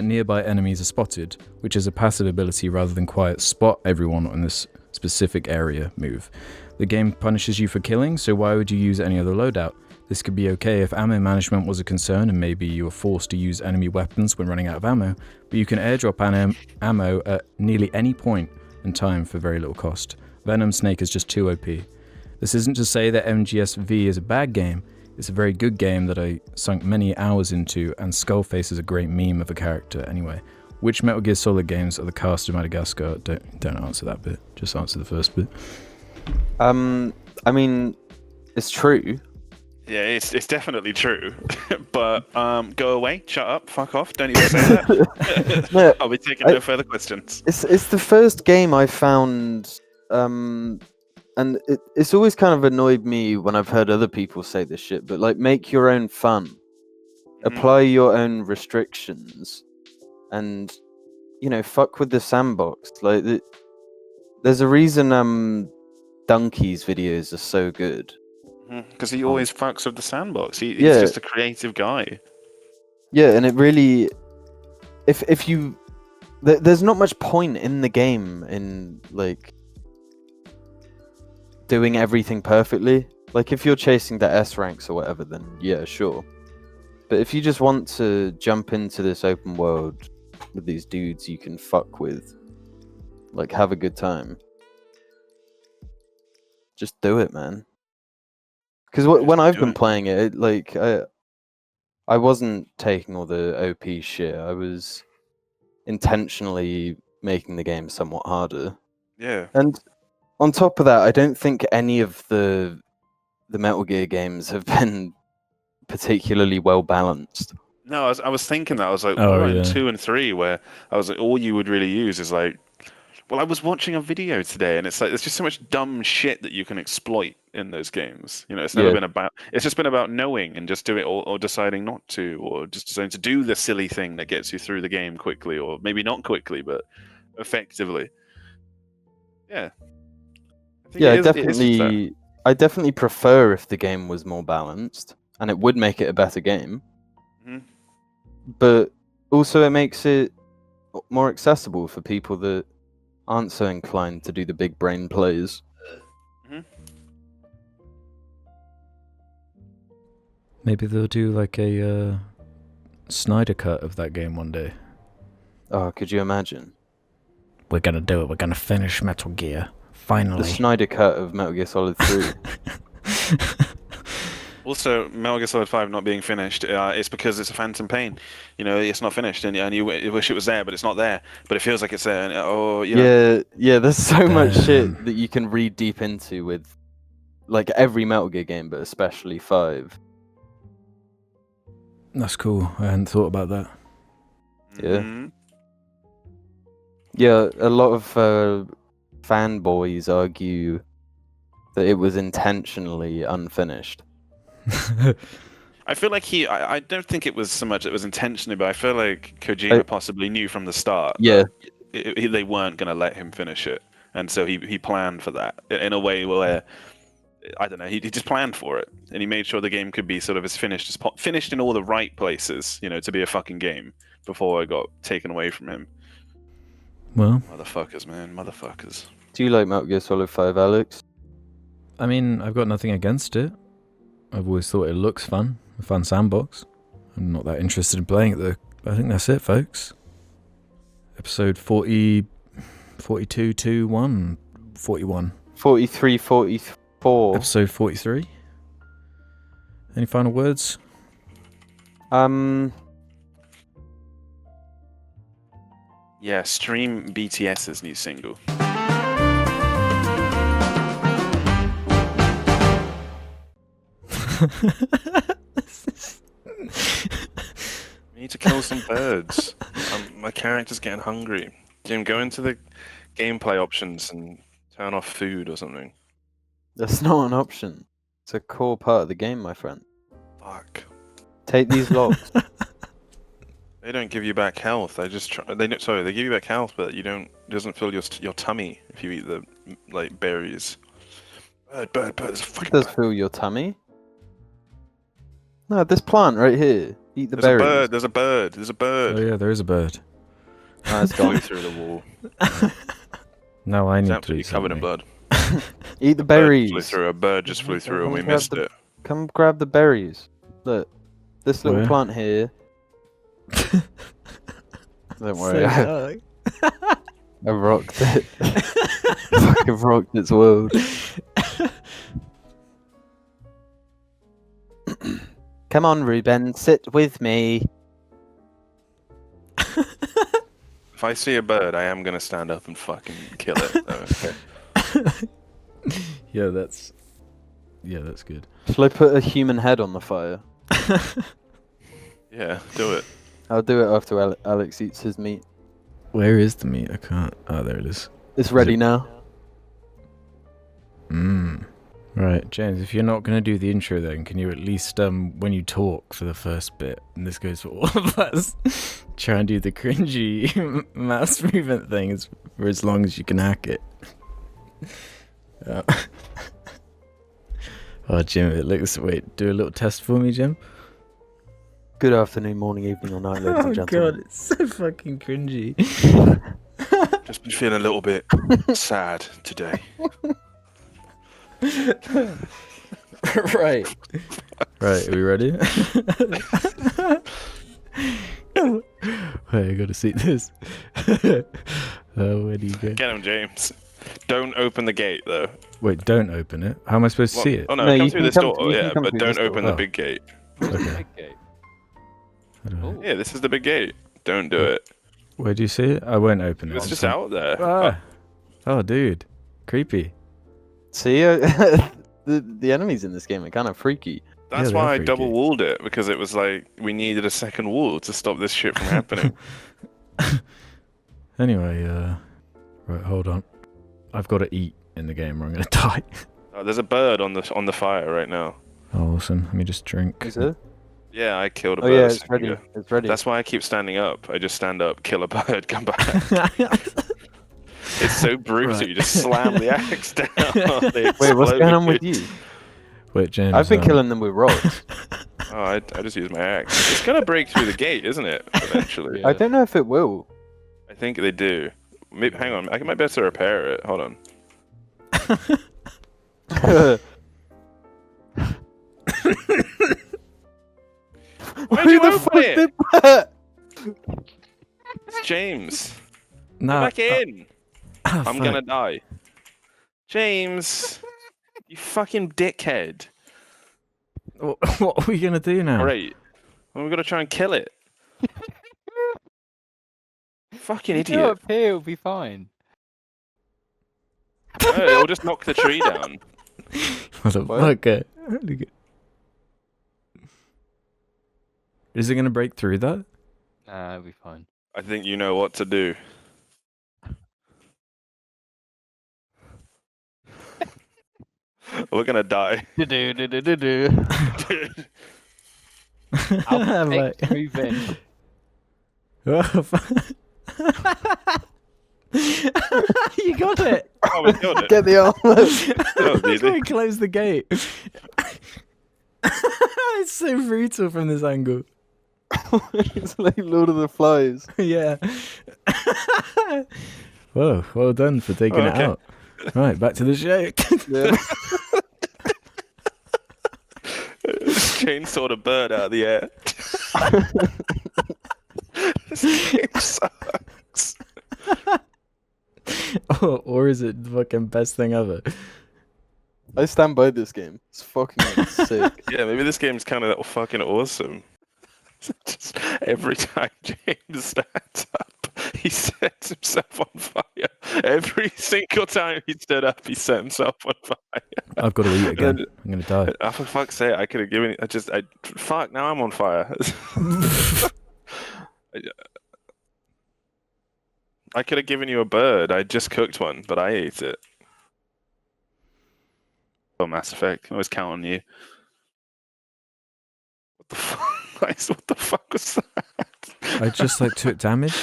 nearby enemies are spotted, which is a passive ability rather than quiet spot everyone on this specific area move. The game punishes you for killing, so why would you use any other loadout? This could be okay if ammo management was a concern and maybe you were forced to use enemy weapons when running out of ammo, but you can airdrop ammo at nearly any point in time for very little cost. Venom Snake is just too OP. This isn't to say that MGSV is a bad game. It's a very good game that I sunk many hours into, and Skullface is a great meme of a character anyway. Which Metal Gear Solid games are the cast of Madagascar? Don't answer that bit. Just answer the first bit. I mean, it's true. Yeah, it's definitely true. But go away, shut up, fuck off, don't even say that. No, I'll be taking no further questions. It's the first game I found, and it's always kind of annoyed me when I've heard other people say this shit, but like, make your own fun. Apply your own restrictions, and, you know, fuck with the sandbox. Like, there's a reason Donkey's videos are so good. Because he always fucks with the sandbox. He's Yeah. just a creative guy. Yeah, and it really, if you, there's not much point in the game in like doing everything perfectly. Like, if you're chasing the S ranks or whatever, then yeah, sure. But if you just want to jump into this open world with these dudes you can fuck with, like, have a good time, just do it, man. Because when I've been playing it, like, I wasn't taking all the OP shit. I was intentionally making the game somewhat harder. Yeah. And on top of that, I don't think any of the Metal Gear games have been particularly well balanced. No, I was thinking that. I was like, yeah. 2 and 3, where I was like, all you would really use is like, well, I was watching a video today, and it's like there's just so much dumb shit that you can exploit in those games. You know, it's never been about. It's just been about knowing and just do it, or deciding not to, or just deciding to do the silly thing that gets you through the game quickly, or maybe not quickly, but effectively. Yeah. I definitely prefer if the game was more balanced, and it would make it a better game. Mhm. But also, it makes it more accessible for people that aren't so inclined to do the big brain plays. Mhm. Maybe they'll do like a Snyder cut of that game one day. Oh, could you imagine? We're gonna do it. We're gonna finish Metal Gear. The Finally. Snyder cut of Metal Gear Solid 3. Also, Metal Gear Solid 5 not being finished, it's because it's a phantom pain. You know, it's not finished, and you wish it was there, but it's not there. But it feels like it's there. And, Yeah, there's so much Damn. shit that you can read deep into with, like, every Metal Gear game, but especially 5. That's cool. I hadn't thought about that. Yeah. Mhm. Yeah, a lot of fanboys argue that it was intentionally unfinished. I feel like I don't think it was so much it was intentionally, but I feel like Kojima possibly knew from the start Yeah. that they weren't going to let him finish it. And so he planned for that in a way where, I don't know, he just planned for it. And he made sure the game could be sort of as finished in all the right places, you know, to be a fucking game before it got taken away from him. Well, Motherfuckers, man, motherfuckers. Do you like Metal Gear Solid 5, Alex? I mean, I've got nothing against it. I've always thought it looks fun. A fun sandbox. I'm not that interested in playing it though. I think that's it, folks. Episode 40, 42, 2, 1, 41. 43, 44. Episode 43. Any final words? Yeah, stream BTS's new single. We need to kill some birds. My character's getting hungry. Jim, go into the gameplay options and turn off food or something. That's not an option. It's a core part of the game, my friend. Fuck. Take these logs. They don't give you back health. They just they give you back health, but you don't. It doesn't fill your tummy if you eat the like berries. Bird. There's a It fucking does bird. fill your tummy. No, this plant right here. Eat the There's berries. There's a bird. There's a bird. Oh yeah, there is a bird. No, it's Flew gone. through the wall. Now I It's need to absolutely eat covered in something. blood. Eat the Bird flew berries. through. A bird just flew through, and we Come grab missed the- it. Come grab the berries. Look, this little Where? plant here. Don't worry, So I rocked it. Fucking rocked its world. Come on, Ruben, sit with me. If I see a bird, I am gonna stand up and fucking kill it. Okay. yeah, that's good. Shall I put a human head on the fire? Yeah, do it. I'll do it after Alex eats his meat. Where is the meat? I can't. Oh, there it is. It's ready now. Right, James. If you're not gonna do the intro, then can you at least when you talk for the first bit, and this goes for all of us, try and do the cringy mouse movement thing for as long as you can hack it. Oh, Jim, it looks. Wait, do a little test for me, Jim. Good afternoon, morning, evening, or night, ladies and Oh gentlemen. god, it's so fucking cringy. Just been feeling a little bit sad today. Right. Right, are we ready? Wait, I gotta see this. Where do you go? Get him, James. Don't open the gate, though. Wait, don't open it. How am I supposed to see it? Oh no, No, come you through can this come- door. you can Yeah, come but through don't this door. open the Oh. big gate. Okay. Okay. I don't know. Oh. Yeah, this is the big gate. Don't do it. Where do you see it? I won't open it. It's I'm just sorry. out there. Ah. Oh, dude. Creepy. See, the enemies in this game are kind of freaky. That's Yeah, why they're I freaky. double walled it, because it was like we needed a second wall to stop this shit from happening. Anyway, right, hold on. I've got to eat in the game or I'm gonna die. Oh, there's a bird on the fire right now. Oh, awesome. Let me just drink. Is it? Yeah, I killed a Oh bird. yeah, a it's second ready. ago. It's ready. That's why I keep standing up. I just stand up, kill a bird, come back. It's so brutal. Right. You just slam the axe down. Wait, what's going on with you? Wait, James. I've been killing them with rocks. Oh, I just use my axe. It's gonna break through the gate, isn't it? Eventually. I don't know if it will. I think they do. Maybe, hang on, I might be able to repair it. Hold on. Why'd you open it? It's James. No. Get back in. Oh, I'm gonna die. James, you fucking dickhead. What are we gonna do now? Great. Well, we're gonna try and kill it. Fucking Go idiot. up here, it'll be fine. No, it'll just knock the tree down. Motherfucker. Is it gonna break through that? Nah, it'll be fine. I think you know what to do. We're gonna die. Do-do-do-do-do-do. I'll Like- fix move in. Oh, you got it. Oh, we killed it. Get the armor. That was easy. Can we close the gate? It's so brutal from this angle. It's like Lord of the Flies. Yeah. Whoa, well done for taking Oh, it okay. out. Right, back to the show. Yeah. Chainsaw a bird out of the air. This game sucks. or is it the fucking best thing ever? I stand by this game. It's fucking sick. Yeah, maybe this game's kind of fucking awesome. Just every time James stands up, he sets himself on fire. Every single time he stood up, he set himself on fire. I've got to eat again. then- I'm gonna die. Oh, for fuck's sake, I could have given. Fuck. Now I'm on fire. I could have given you a bird. I just cooked one, but I ate it. Oh, Mass Effect. I always count on you. What the fuck? What the fuck was that? I just like took damage.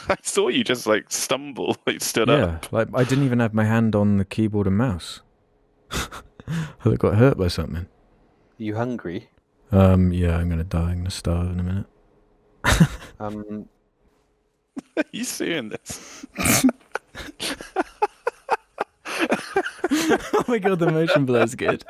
I saw you just like stumble, like stood Yeah, up. like I didn't even have my hand on the keyboard and mouse. I got hurt by something. You hungry? Yeah, I'm gonna die. I'm gonna starve in a minute. Are you seeing this? Oh my god, the motion blur's good.